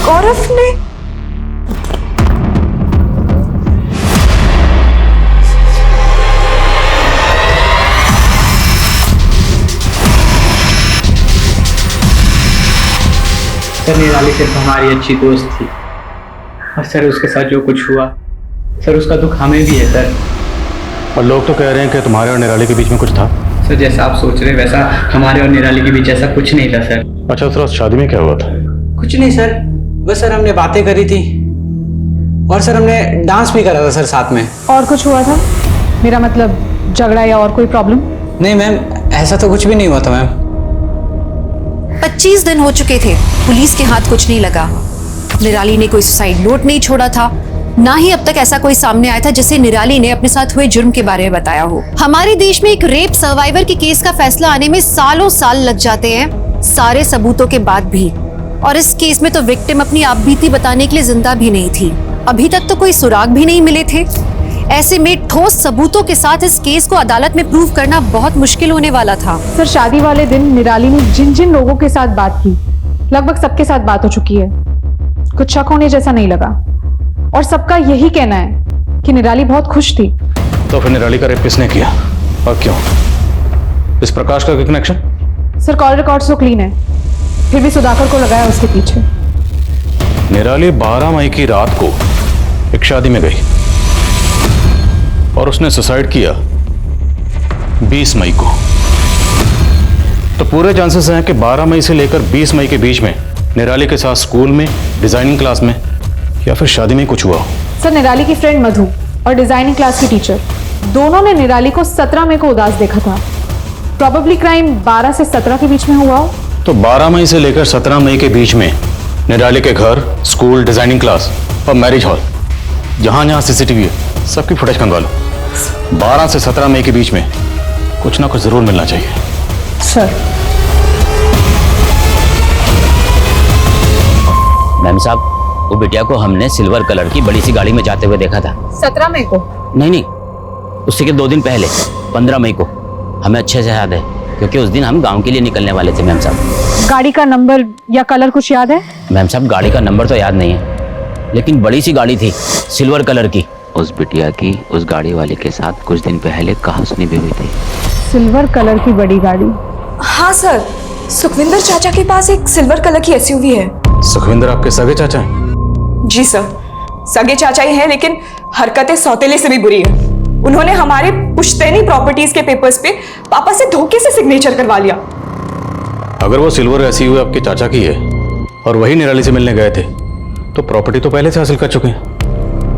गौरव ने? सर निराली सिर्फ हमारी अच्छी दोस्त थी, और सर उसके साथ जो कुछ हुआ, सर उसका दुख हमें भी है सर। और लोग तो कह रहे हैं कि तुम्हारे और निराली के बीच में कुछ था। सर जैसा आप सोच रहे वैसा हमारे और निराली के बीच ऐसा कुछ नहीं था सर। अच्छा, उस रात शादी में क्या हुआ था? कुछ नहीं सर, बस सर हमने बातें करी थी, और सर हमने डांस भी करा था सर साथ में। और कुछ हुआ था? मेरा मतलब झगड़ा या और कोई प्रॉब्लम? नहीं मैम, ऐसा तो कुछ भी नहीं हुआ था मैम। 25 दिन हो चुके थे, पुलिस के हाथ कुछ नहीं लगा। निराली ने कोई सुसाइड नोट नहीं छोड़ा था, ना ही अब तक ऐसा कोई सामने आया था जिसे निराली ने अपने साथ हुए जुर्म के बारे में बताया हो। हमारे देश में एक रेप सर्वाइवर के केस का फैसला आने में सालों साल लग जाते हैं, सारे सबूतों के बाद भी। और इस केस में तो विक्टिम अपनी आपबीती बताने के लिए जिंदा भी नहीं थी, अभी तक तो कोई सुराग भी नहीं मिले थे। ऐसे में ठोस सबूतों के साथ इस केस को अदालत में प्रूव करना बहुत मुश्किल होने वाला था। सर शादी वाले दिन निराली ने जिन जिन लोगों के साथ बात की, लगभग सबके साथ बात हो चुकी है, कुछ शक होने जैसा नहीं लगा, और सबका यही कहना है कि निराली बहुत खुश थी। तो फिर निराली का रेप किसने किया और क्यों? इस प्रकाश का क्या कनेक्शन? सर कॉल रिकॉर्ड्स तो क्लीन है, फिर भी सुधाकर को लगाया उसके पीछे। निराली 12 मई की रात को एक शादी में गई और उसने सुसाइड किया 20 मई को, तो पूरे चांसेस हैं कि 12 मई से लेकर 20 मई के बीच में निराली के साथ स्कूल में, डिजाइनिंग क्लास में या फिर शादी में कुछ हुआ हो। सर निराली की फ्रेंड मधु और डिजाइनिंग क्लास की टीचर दोनों ने निराली को 17 मई को उदास देखा था। प्रोबेबली क्राइम 12 से 17 के बीच में हुआ हो। तो 12 मई से लेकर 17 मई के बीच में निराली के घर, स्कूल, डिजाइनिंग क्लास और मैरिज हॉल जहां जहां सीसीटीवी है सबकी फुटेज खंगवा लो। 12 से 17 मई के बीच में कुछ ना कुछ जरूर मिलना चाहिए। सर। मैम साहब, वो बिटिया को हमने सिल्वर कलर की बड़ी सी गाड़ी में जाते हुए देखा था। 17 मई को? नहीं, उससे के 2 दिन पहले 15 मई को। हमें अच्छे से याद है क्योंकि उस दिन हम गांव के लिए निकलने वाले थे मैम साहब। गाड़ी का नंबर या कलर कुछ याद है? मैम साहब, गाड़ी का नंबर तो याद नहीं है, लेकिन बड़ी सी गाड़ी थी सिल्वर कलर की। उस बिटिया की उस गाड़ी वाले के साथ कुछ दिन पहले कहासुनी भी हुई थी। सिल्वर कलर की बड़ी गाड़ी? हाँ सर, सुखविंदर चाचा के पास एक सिल्वर कलर की एसयूवी है। सुखविंदर आपके सगे चाचा हैं? जी सर, सगे चाचा ही हैं, लेकिन हरकतें सौतेले से भी बुरी है। उन्होंने हमारे पुश्तैनी प्रॉपर्टीज के पेपर्स पे पापा से धोखे से सिग्नेचर करवा लिया। अगर वो सिल्वर एसयूवी आपके चाचा की है और वही निराली से मिलने गए थे तो प्रॉपर्टी तो पहले से हासिल कर चुके हैं।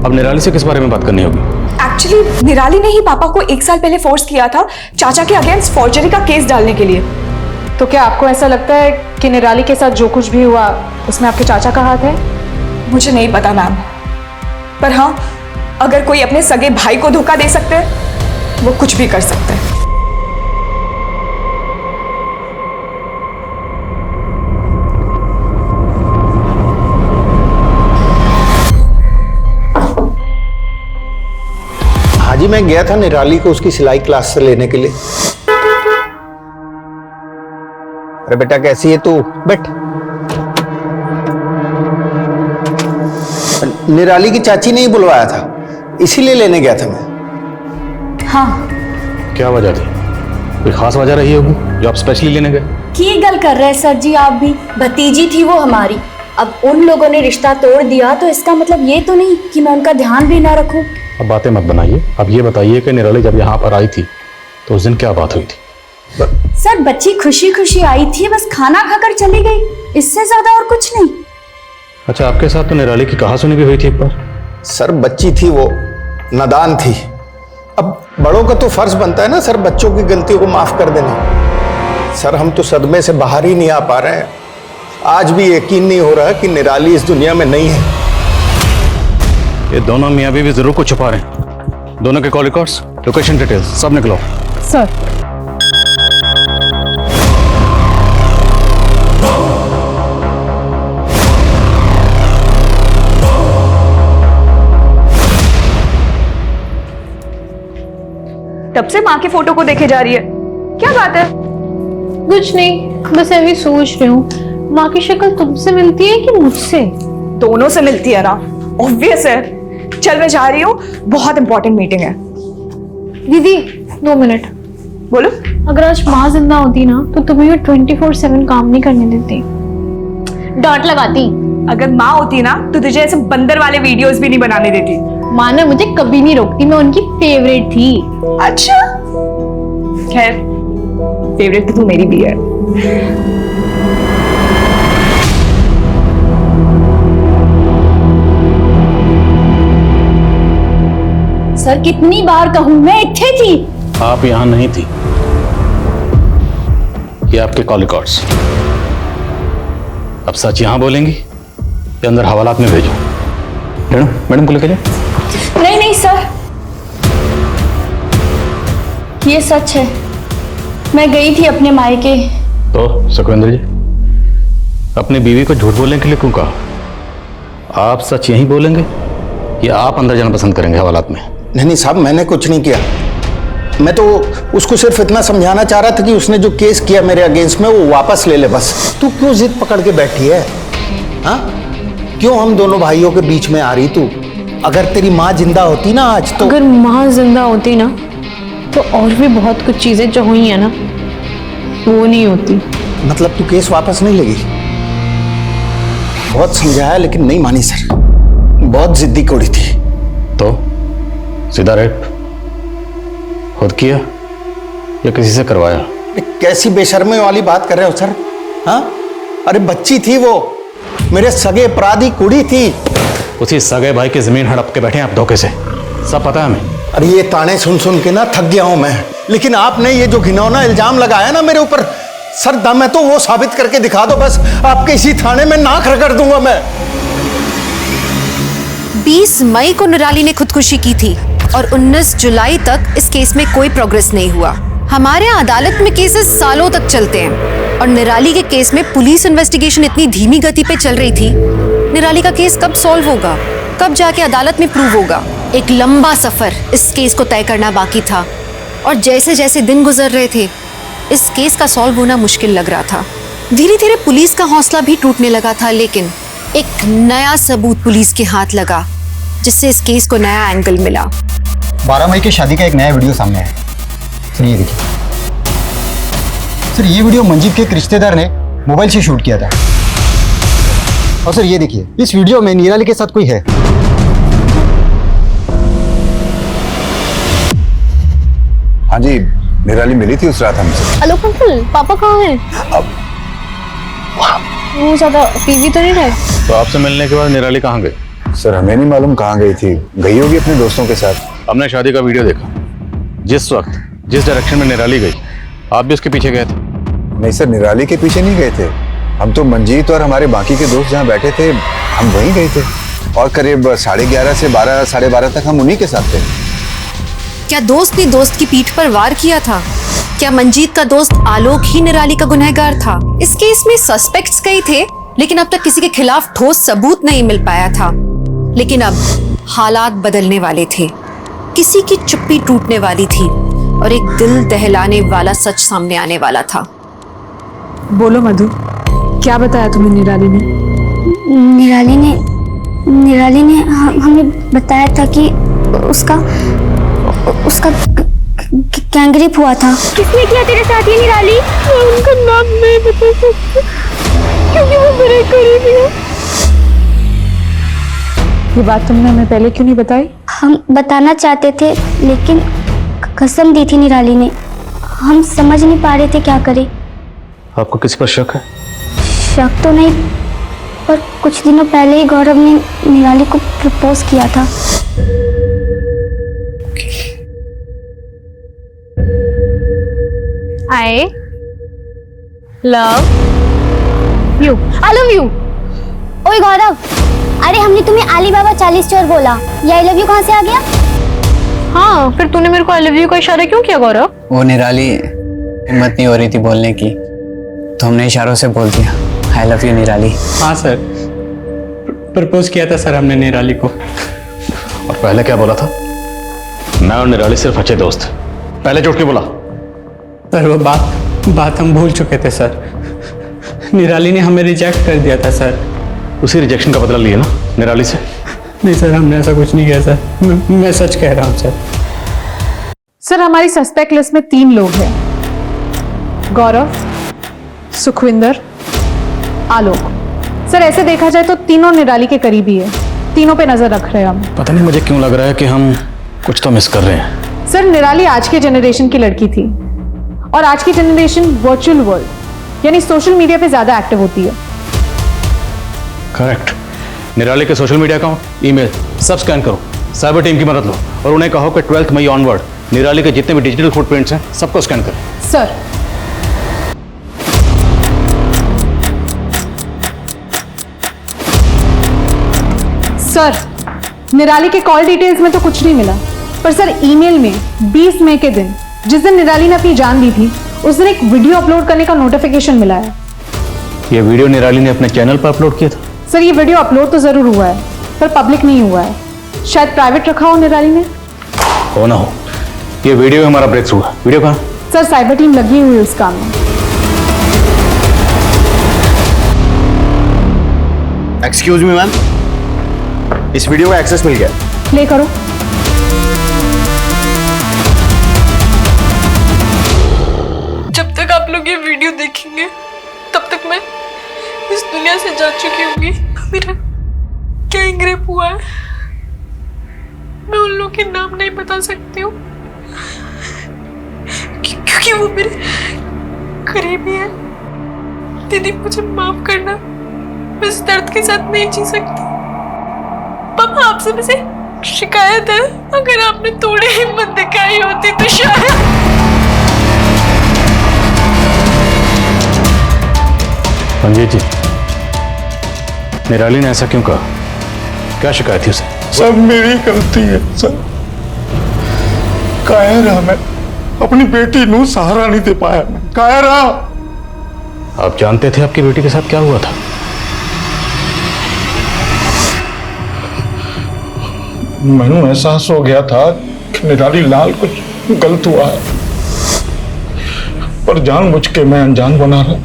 अब निराली से किस बारे में बात करनी होगी? एक्चुअली निराली ने ही पापा को 1 साल पहले फोर्स किया था चाचा के अगेंस्ट फॉर्जरी का केस डालने के लिए। तो क्या आपको ऐसा लगता है कि निराली के साथ जो कुछ भी हुआ उसमें आपके चाचा का हाथ है? मुझे नहीं पता मैम, पर हाँ, अगर कोई अपने सगे भाई को धोखा दे सकते हैं वो कुछ भी कर सकते हैं। हाजी, मैं गया था निराली को उसकी सिलाई क्लास से लेने के लिए। अरे बेटा कैसी है तू? बैठ। निराली की चाची ने ही बुलवाया था, इसीलिए लेने गया था मैं। हाँ। क्या वजह थी? कोई खास वजह रही होगी जो आप स्पेशली लेने गए? की गल कर रहे हैं सर जी आप भी। भतीजी थी वो हमारी, अब उन लोगों ने रिश्ता तोड़ दिया तो इसका मतलब ये तो नहीं कि मैं उनका ध्यान भी ना रखूं। अब बातें मत बनाइए, अब ये बताइए कि निराली जब यहाँ पर आई थी तो उस दिन क्या बात हुई थी? सर बच्ची खुशी खुशी आई थी, बस खाना खाकर चली गई, इससे ज्यादा और कुछ नहीं। अच्छा, आपके साथ तो निराली की कहासुनी भी हुई थी एक बार? सर बच्ची थी वो, नादान थी। अब बड़ों का तो फर्ज बनता है ना सर बच्चों की गलतियों को माफ कर देना। सर हम तो सदमे से बाहर ही नहीं आ पा रहे हैं। आज भी यकीन नहीं हो रहा कि निराली इस दुनिया में नहीं है। ये दोनों मियाँ बीवी जरूर कुछ छुपा रहे हैं। दोनों के कॉल रिकॉर्ड्स, लोकेशन डिटेल्स सब निकलो। सर। तब से माँ की फोटो को देखे जा रही है, क्या बात है? कुछ नहीं, बस अभी सोच रही हूँ माँ की शक्ल तुमसे मिलती है कि मुझसे? दोनों से मिलती है ना, ऑब्वियस है। चल मैं जा रही हूँ, बहुत इंपॉर्टेंट मीटिंग है। दीदी 2 मिनट। बोलो। अगर आज माँ जिंदा होती ना तो तुम्हें ये 24/7 काम नहीं करने देती, डांट लगाती। अगर माँ होती ना तो तुझे ऐसे बंदर वाले वीडियोस भी नहीं बनाने देती। माँ ने मुझे कभी नहीं रोकती, मैं उनकी फेवरेट थी। अच्छा, खैर फेवरेट तो तू मेरी भी है। सर कितनी बार कहूं, मैं इत्थे थी। आप यहाँ नहीं थी, ये आपके कॉल रिकॉर्ड्स। अब सच यहाँ बोलेंगी या अंदर हवालात में भेजो? मैडम को लेके जाओ। नहीं नहीं सर, ये सच है, मैं गई थी अपने मायके। तो सुखविंदर जी, अपनी बीवी को झूठ बोलने के लिए क्यों कहा? आप सच यही बोलेंगे या आप अंदर जाना पसंद करेंगे हवालात में? नहीं साहब, मैंने कुछ नहीं किया। मैं तो उसको सिर्फ इतना समझाना चाह रहा था कि उसने जो केस किया मेरे अगेंस्ट में वो वापस ले ले बस। तू क्यों जिद पकड़ के बैठी है? हाँ, क्यों हम दोनों भाइयों के बीच में आ रही तू? अगर तेरी माँ जिंदा होती ना आज तो। अगर माँ जिंदा होती ना तो और भी बहुत कुछ चीजें जो हुई है ना वो नहीं होती। मतलब तू केस वापस नहीं लेगी? बहुत समझाया लेकिन नहीं मानी सर, बहुत जिद्दी कोड़ी थी। तो सीधा रेप खुद किया या किसी से करवाया? कैसी बेशर्मी वाली बात कर रहे हो सर? हाँ, अरे बच्ची थी वो, मेरे सगे अपराधी कुड़ी थी। उसी सगे भाई की जमीन हड़प के बैठे हैं आप धोखे से, सब पता है हमें। अरे ये ताने सुन सुन के ना थक गया हूं मैं, लेकिन आपने ये जो घिनौना इल्जाम लगाया ना मेरे ऊपर, सर दम है तो वो साबित करके दिखा दो बस, आपके इसी थाने में नाक रगड़ दूंगा मैं। 20 मई को निराली ने खुदकुशी की थी और 19 जुलाई तक इस केस में कोई प्रोग्रेस नहीं हुआ। हमारे यहाँ अदालत में केसेस सालों तक चलते हैं और निराली के केस में पुलिस इन्वेस्टिगेशन इतनी धीमी गति पे चल रही थी। निराली का केस कब सॉल्व होगा, कब जाके अदालत में प्रूव होगा? एक लंबा सफर इस केस को तय करना बाकी था और जैसे जैसे दिन गुजर रहे थे इस केस का सॉल्व होना मुश्किल लग रहा था। धीरे धीरे पुलिस का हौसला भी टूटने लगा था, लेकिन एक नया सबूत पुलिस के हाथ लगा जिससे इस केस को नया एंगल मिला। 12 मई की शादी का एक नया वीडियो सामने आया। सर ये देखिए सर, ये वीडियो मंजीत के एक रिश्तेदार ने मोबाइल से शूट किया था। और सर ये देखिए, इस वीडियो में निराली के साथ कोई है। हाँ जी, निराली मिली थी उस रात हमसे। हेलो अंकल, पापा कहाँ हैं? वो ज्यादा टीवी तो नहीं रहे। तो आपसे मिलने के बाद निराली कहाँ गई? सर हमें नहीं मालूम कहाँ गई थी, गई होगी अपने दोस्तों के साथ। हमने शादी का वीडियो देखा, जिस वक्त जिस डायरेक्शन में निराली गई आप भी उसके पीछे गए थे। नहीं सर, निराली के पीछे नहीं गए थे, हम तो मंजीत और हमारे बाकी के दोस्त जहाँ बैठे थे हम वहीं गए थे और करीब 11:30 से 12, 12:30 तक हम उन्हीं के साथ थे। क्या दोस्त ने दोस्त की पीठ पर वार किया था? क्या मंजीत का दोस्त आलोक ही निराली का गुनहगार था? इस केस में सस्पेक्ट्स कई थे, लेकिन अब तक किसी के खिलाफ ठोस सबूत नहीं मिल पाया था। लेकिन अब हालात बदलने वाले थे, किसी की चुप्पी टूटने वाली थी और एक दिल दहलाने वाला सच सामने आने वाला था। बोलो मधु, क्या बताया तुम्हें निराली ने? निराली ने हमें बताया था कि उसका गैंगरेप हुआ था। किसने किया तेरे साथ ये निराली? मैं उनका नाम नहीं बता सकती क्योंकि वो मेरे करीबी है। ये बात तुमने हमें पहले क्यों नहीं बताई? हम बताना चाहते थे लेकिन कसम दी थी निराली ने, हम समझ नहीं पा रहे थे क्या करें। आपको किसी पर शक है? शक तो नहीं, पर कुछ दिनों पहले ही गौरव ने निराली को प्रपोज किया था। I love you. I love you. ओए गौरव, अरे हमने तुम्हें अलीबाबा 40 चोर बोला, ये आई लव यू कहाँ से आ गया? हाँ, फिर तूने मेरे को आई लव यू का इशारा क्यों किया गौरव? वो निराली हिम्मत नहीं हो रही थी बोलने की, तो हमने इशारों से बोल दिया आई लव यू निराली। हाँ सर, प्रपोज किया था सर हमने निराली को। और पहले क्या बोला था? मैं और निराली सिर्फ अच्छे दोस्त। पहले झूठ क्यों बोला? सर वो बात हम भूल चुके थे सर, निराली ने हमें रिजेक्ट कर दिया था सर। उसी रिजेक्शन का बदला लिया ना निराली से? नहीं सर, हमने ऐसा कुछ नहीं किया सर, मैं सच कह रहा हूँ सर। सर हमारी सस्पेक्ट लिस्ट में 3 लोग हैं, गौरव, सुखविंदर, आलोक। सर ऐसे देखा जाए तो तीनों निराली के करीबी है, तीनों पे नजर रख रहे हैं हम। पता नहीं मुझे क्यों लग रहा है कि हम कुछ तो मिस कर रहे हैं। सर निराली आज के जनरेशन की लड़की थी और आज की जनरेशन वर्चुअल वर्ल्ड यानी सोशल मीडिया पे ज्यादा एक्टिव होती है। करेक्ट। निराली के सोशल मीडिया अकाउंट, ईमेल सब स्कैन करो, साइबर टीम की मदद लो और उन्हें कहो कि 12 मई ऑनवर्ड निराली के जितने भी डिजिटल फुटप्रिंट्स हैं सबको स्कैन करें। सर निराली के कॉल डिटेल्स में तो कुछ नहीं मिला, पर सर ईमेल में 20 मई के दिन, जिस दिन निराली ने अपनी जान दी थी, उस दिन एक वीडियो अपलोड करने का नोटिफिकेशन मिला है। ये वीडियो निराली ने अपने चैनल पर अपलोड किया था? सर ये वीडियो अपलोड तो जरूर हुआ है पर पब्लिक नहीं हुआ है, शायद प्राइवेट रखा हो निराली ने। हो ना हो, ये वीडियो हमारा ब्रेक थ्रू है। वीडियो कहाँ? सर साइबर टीम लगी हुई है उस काम में। एक्सक्यूज मी मैम, इस वीडियो का एक्सेस मिल गया। प्ले करो। जब तक आप लोग ये वीडियो देखेंगे तब तक मैं इस दुनिया से जा चुकी होंगी। मेरा गैंगरेप हुआ है, मैं उन लोगों के नाम नहीं बता सकती हूँ क्योंकि वो मेरे करीबी है। दीदी मुझे माफ करना, मैं इस दर्द के साथ नहीं जी सकती। पापा आपसे मुझे शिकायत है, अगर आपने थोड़ी हिम्मत दिखाई होती तो शायद। मंजीत जी, निराली ने ऐसा क्यों कहा? क्या शिकायत थी उसे? सब मेरी गलती है सर। कायर रहा मैं, अपनी बेटी नू सहारा नहीं दे पाया मैं, कायर रहा। आप जानते थे आपकी बेटी के साथ क्या हुआ था? मैनू एहसास हो गया था कि निराली लाल कुछ गलत हुआ है, पर जानबूझ के मैं अनजान बना रहा।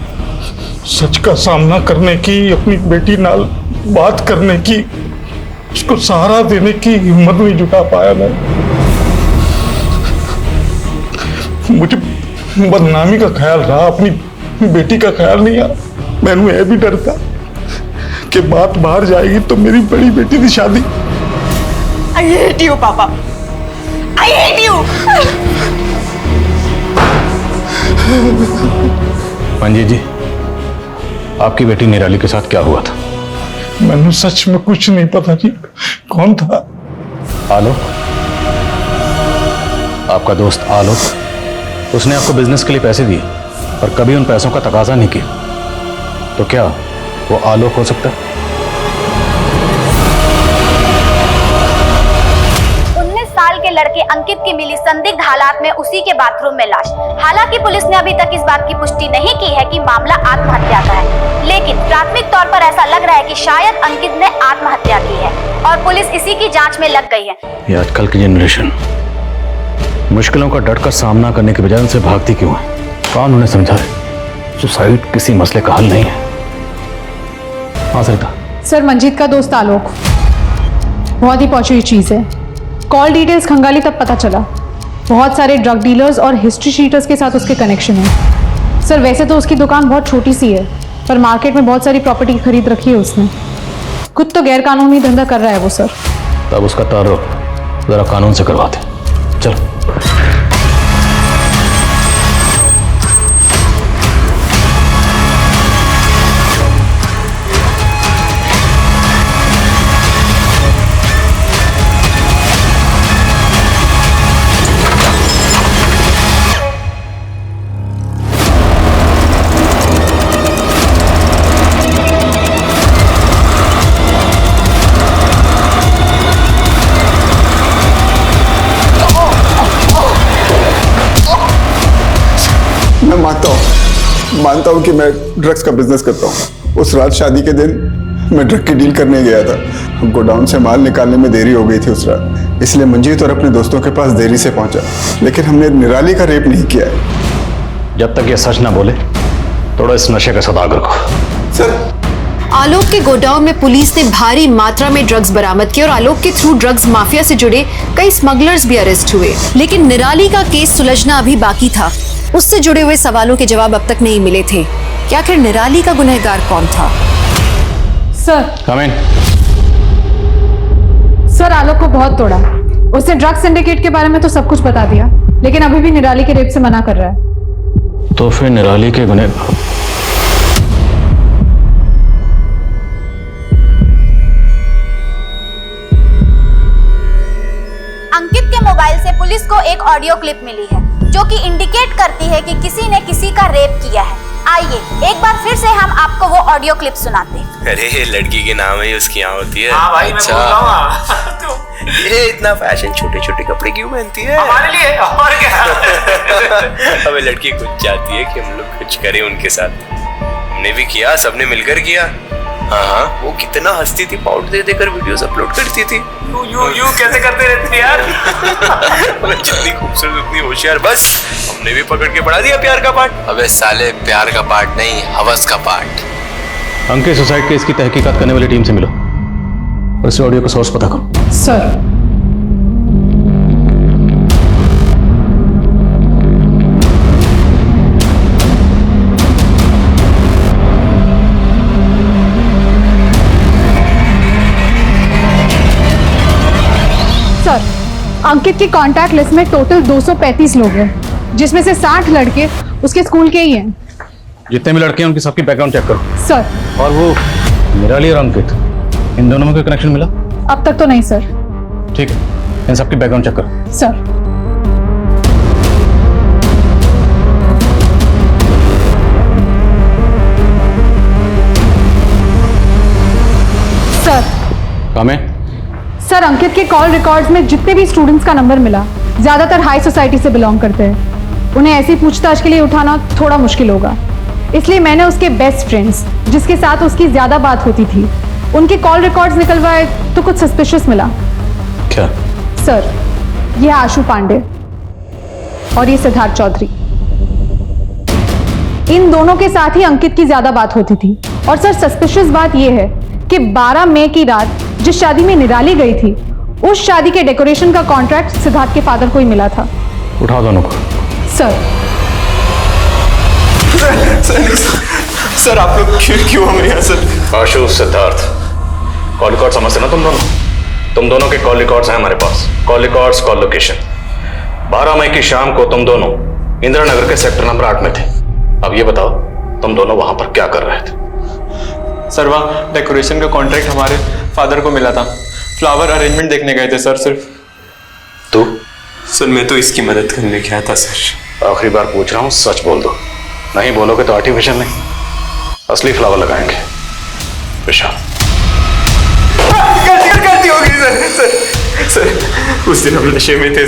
सच का सामना करने की, अपनी बेटी नाल बात करने की, उसको सहारा देने की हिम्मत नहीं जुटा पाया मैं। मुझे बदनामी का ख्याल रहा, अपनी बेटी का ख्याल नहीं आया। मैनू यह भी डर था कि बात बाहर जाएगी तो मेरी बड़ी बेटी की शादी। I hate you, पापा। I hate you। मंजीत जी, आपकी बेटी निराली के साथ क्या हुआ था? मैंने सच में कुछ नहीं पता जी। कौन था? आलोक, आपका दोस्त आलोक। उसने आपको बिजनेस के लिए पैसे दिए और कभी उन पैसों का तकाजा नहीं किया, तो क्या वो आलोक हो सकता है? 19 साल के लड़के अंकित की मिली संदिग्ध हालात में उसी के बाथरूम में लाश। हालांकि पुलिस ने अभी तक इस बात की पुष्टि नहीं की है कि मामला आत्महत्या का है, लेकिन प्राथमिक तौर पर ऐसा लग रहा है कि शायद अंकित ने आत्महत्या की है और पुलिस इसी की जांच में लग गई है। ये आजकल की जनरेशन मुश्किलों का डट कर सामना करने के बजाय उनसे भागती क्यों है? कौन उन्हें समझाए? सुसाइड किसी मसले का हल नहीं है। हाँ सरिता। सर, मंजीत का दोस्त आलोक बहुत ही पहुंची हुई चीज है। कॉल डिटेल्स खंगाली तब पता चला। बहुत सारे ड्रग डीलर्स और हिस्ट्री शीटर्स के साथ उसके कनेक्शन है। सर, वैसे तो उसकी दुकान बहुत छोटी सी है, पर मार्केट में बहुत सारी प्रॉपर्टी खरीद रखी है उसने। खुद तो गैर कानूनी धंधा कर रहा है वो सर। तब उसका तारुफ जरा कानून से करवाते। चलो। मैं मानता हूँ कि मैं ड्रग्स का बिजनेस करता हूँ। उस रात शादी के दिन मैं ड्रग की डील करने गया था। हमको डाउन से माल निकालने में देरी हो गई थी उस रात, इसलिए मंजीत और अपने दोस्तों के पास देरी से पहुंचा। लेकिन हमने निराली का रेप नहीं किया है। जब तक ये सच ना बोले थोड़ा इस नशे का सौदागर को। सर, आलोक के गोडाउन में पुलिस ने भारी मात्रा में ड्रग्स बरामद किए और आलोक के थ्रू ड्रग्स माफिया से जुड़े कई स्मगलर्स भी अरेस्ट हुए। लेकिन निराली का केस सुलझना अभी बाकी था। उससे जुड़े हुए सवालों के जवाब अब तक नहीं मिले थे कि आखिर निराली का गुनहगार कौन था। सर, कम इन। सर, आलोक को बहुत तोड़ा। उसने ड्रग सिंडिकेट के बारे में तो सब कुछ बता दिया, लेकिन अभी भी निराली के रेप से मना कर रहा है। तो फिर निराली के गुनहगार अंकित के मोबाइल से पुलिस को एक ऑडियो क्लिप मिली है जो कि इंडिकेट करती है कि किसी ने किसी का रेप किया है। आइए एक बार फिर से हम आपको वो ऑडियो क्लिप सुनाते हैं। अरे लड़की के नाम है उसकी यहाँ होती है। हाँ भाई, मैं बोल रहा हूँ। ये इतना फैशन छोटे छोटे कपड़े क्यों पहनती है? हमारे लिए और क्या। हमें लड़की कुछ चाहती है कि हम लोग कुछ करें उनके साथ। हमने भी किया, सबने मिलकर किया। हाँ, वो कितना हंसती थी, पाउडर दे देकर वीडियोस अपलोड करती थी। यू कैसे करते रहते यार। जितनी खूबसूरत उतनी होशियार। बस हमने भी पकड़ के पढ़ा दिया प्यार का पाठ। अबे साले, प्यार का पाठ नहीं, हवस का पाठ। अंकित सुसाइड केस की तहकीकात करने वाली टीम से मिलो और इस ऑडियो का सोर्स पता करो। सर, अंकित की कांटेक्ट लिस्ट में टोटल 235 लोग हैं, जिसमें से 60 लड़के उसके स्कूल के ही हैं। जितने भी लड़के हैं उनकी सबकी बैकग्राउंड चेक करो। सर, और वो निराली और अंकित, इन दोनों में कोई कनेक्शन मिला? अब तक तो नहीं सर। ठीक है, इन सबकी बैकग्राउंड चेक करो। सर, सर, काम है? सर अंकित के कॉल रिकॉर्ड्स में जितने भी स्टूडेंट्स का नंबर मिला ज्यादातर हाई सोसाइटी से बिलोंग करते हैं। उन्हें ऐसी पूछताछ के लिए उठाना थोड़ा मुश्किल होगा, इसलिए मैंने उसके बेस्ट फ्रेंड्स जिसके साथ उसकी ज्यादा बात होती थी उनके कॉल रिकॉर्ड्स निकलवाए तो कुछ सस्पिशियस मिला। क्या? सर ये आशु पांडे और ये सिद्धार्थ चौधरी, इन दोनों के साथ ही अंकित की ज्यादा बात होती थी। और सर सस्पिशियस बात यह है कि 12 मई की रात जिस शादी में निराली गई थी उस शादी के डेकोरेशन का कॉन्ट्रैक्ट सिद्धार्थ के फादर को ही मिला था। उठाओ दोनों को। सर सर आप लोग क्यों हमें यहाँ sir? Ashu, Siddharth, call record समझते ना तुम दोनों के कॉल रिकॉर्ड्स हैं हमारे पास। Call records, call location. 12 मई की शाम को तुम दोनों इंदिरा नगर के सेक्टर नंबर 8 में थे। अब ये बताओ तुम दोनों वहां पर क्या कर रहे थे? सर वहाँ डेकोरेशन का कॉन्ट्रैक्ट हमारे फादर को मिला था, फ्लावर अरेंजमेंट देखने गए थे सर। सिर्फ तू? सर मैं तो इसकी मदद करने गया था सर। आखिरी बार पूछ रहा हूँ, सच बोल दो। नहीं बोलोगे तो आर्टिफिशियल नहीं, असली फ्लावर लगाएंगे। विशाल गलती हो गई सर। सर उस दिन हम नशे में थे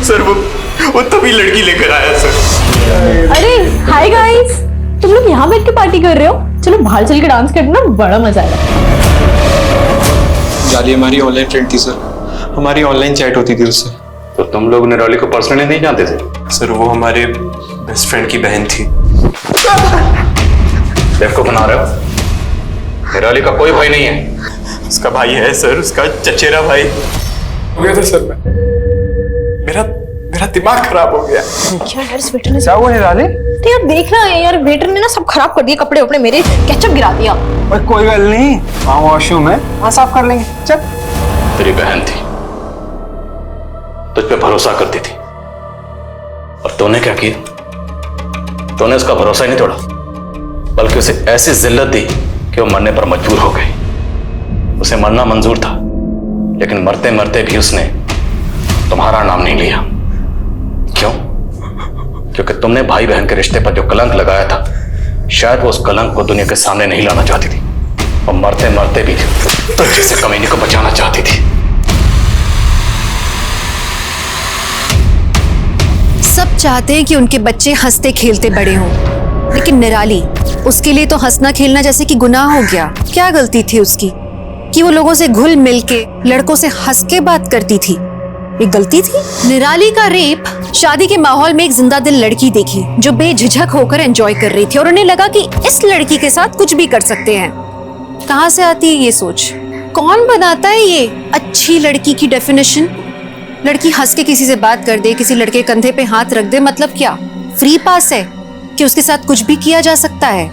सर वो तभी लड़की लेकर आया सर। अरे हाय गाइस, तुम लोग यहाँ बैठ के पार्टी कर रहे हो? चलो बाहर चल के डांस करना, बड़ा मजा आएगा। जाली हमारी ऑनलाइन फ्रेंड थी सर, हमारी ऑनलाइन चैट होती थी उससे। तो तुम लोग निराली को पर्सनली नहीं जानते थे? सर वो हमारे बेस्ट फ्रेंड की बहन थी। देखो बना रहे हो, निराली का कोई भाई नहीं है। उसका भाई है सर, उसका चचेरा भाई। हो गया था सर मेरा दिमाग खराब हो गया। क्या यार इस वेटर ने क्या हुआ निराली? तो यार देख रहा है यार, वेटर ने ना सब खराब कर दिए, कपड़े वपड़े मेरे केचप गिरा दिया। और कोई गल नहीं, वहाँ वॉशरूम है, वहाँ साफ कर लेंगे। चल। तेरी बहन थी, तुझ पे भरोसा करती थी, और तूने क्या किया? तूने उसका भरोसा ही नहीं तोड़ा, बल्कि उसे ऐसी जिल्लत दी कि वो मरने पर मजबूर हो गई। उसे मरना मंजूर था, लेकिन मरते मरते भी उसने तुम्हारा नाम नहीं लिया। क्यों? क्योंकि तुमने भाई बहन के रिश्ते पर जो कलंक लगाया था, शायद वो उस कलंक को दुनिया के सामने नहीं लाना चाहती थी, और मरते मरते भी तुझ जैसे कमीने को बचाना चाहती थी। सब चाहते हैं कि उनके बच्चे हंसते खेलते बड़े हों, लेकिन निराली, उसके लिए तो हंसना खेलना जैसे कि गुनाह हो गया। क्या गलती थी उसकी कि वो लोगों से घुल मिल के लड़कों से हंस के बात करती थी? ये गलती थी? निराली का रेप शादी के माहौल में एक जिंदा दिल लड़की देखी जो बेझिझक होकर एंजॉय कर रही थी, और उन्हें लगा कि इस लड़की के साथ कुछ भी कर सकते हैं। कहाँ से आती है ये सोच? कौन बनाता है ये अच्छी लड़की की डेफिनेशन? लड़की हंस के किसी से बात कर दे, किसी लड़के कंधे पे हाथ रख दे, मतलब क्या फ्री पास है कि उसके साथ कुछ भी किया जा सकता है?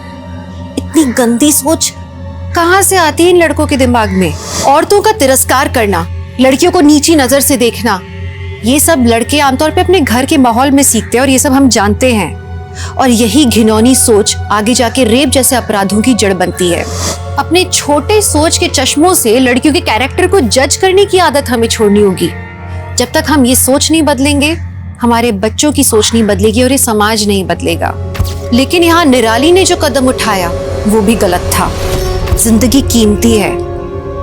इतनी गंदी सोच कहाँ से आती है इन लड़कों के दिमाग में? औरतों का तिरस्कार करना, लड़कियों को नीची नजर से देखना, ये सब लड़के आमतौर पे अपने घर के माहौल में सीखते हैं, और ये सब हम जानते हैं। और यही घिनौनी सोच आगे जाके रेप जैसे अपराधों की जड़ बनती है। अपने छोटे सोच के चश्मों से लड़कियों के कैरेक्टर को जज करने की आदत हमें छोड़नी होगी। जब तक हम ये सोच नहीं बदलेंगे, हमारे बच्चों की सोच नहीं बदलेगी और ये समाज नहीं बदलेगा। लेकिन यहाँ निराली ने जो कदम उठाया वो भी गलत था। जिंदगी कीमती है,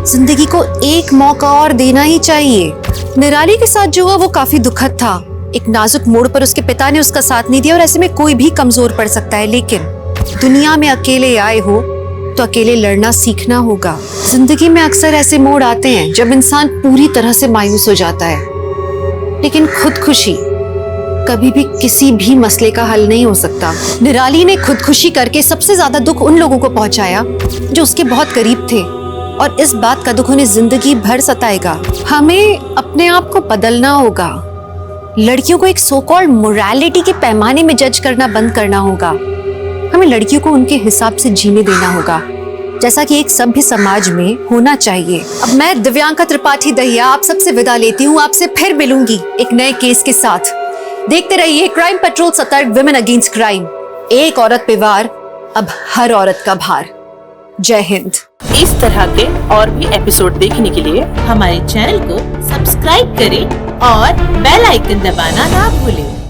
जिंदगी को एक मौका और देना ही चाहिए। निराली के साथ जो हुआ वो काफी दुखद था। एक नाजुक मोड़ पर उसके पिता ने उसका साथ नहीं दिया, और ऐसे में कोई भी कमजोर पड़ सकता है। लेकिन दुनिया में अकेले आए हो तो अकेले लड़ना सीखना होगा। जिंदगी में अक्सर ऐसे मोड़ आते हैं जब इंसान पूरी तरह से मायूस हो जाता है, लेकिन खुदकुशी कभी भी किसी भी मसले का हल नहीं हो सकता। निराली ने खुदकुशी करके सबसे ज्यादा दुख उन लोगों को पहुंचाया जो उसके बहुत करीब थे, और इस बात का दुख उन्हें जिंदगी भर सताएगा। हमें अपने आप को बदलना होगा। लड़कियों को एक सो कॉल्ड मोरालिटी के पैमाने में जज करना बंद करना होगा। हमें लड़कियों को उनके हिसाब से जीने देना होगा, जैसा कि एक सभ्य समाज में होना चाहिए। अब मैं दिव्यांका त्रिपाठी दहिया आप सबसे विदा लेती हूँ। आपसे फिर मिलूंगी एक नए केस के साथ। देखते रहिए क्राइम पेट्रोल सतर्क, विमेन अगेंस्ट क्राइम। एक औरत पे वार, अब हर औरत का भार। जय हिंद। इस तरह के और भी एपिसोड देखने के लिए हमारे चैनल को सब्सक्राइब करें और बेल आइकन दबाना ना भूलें।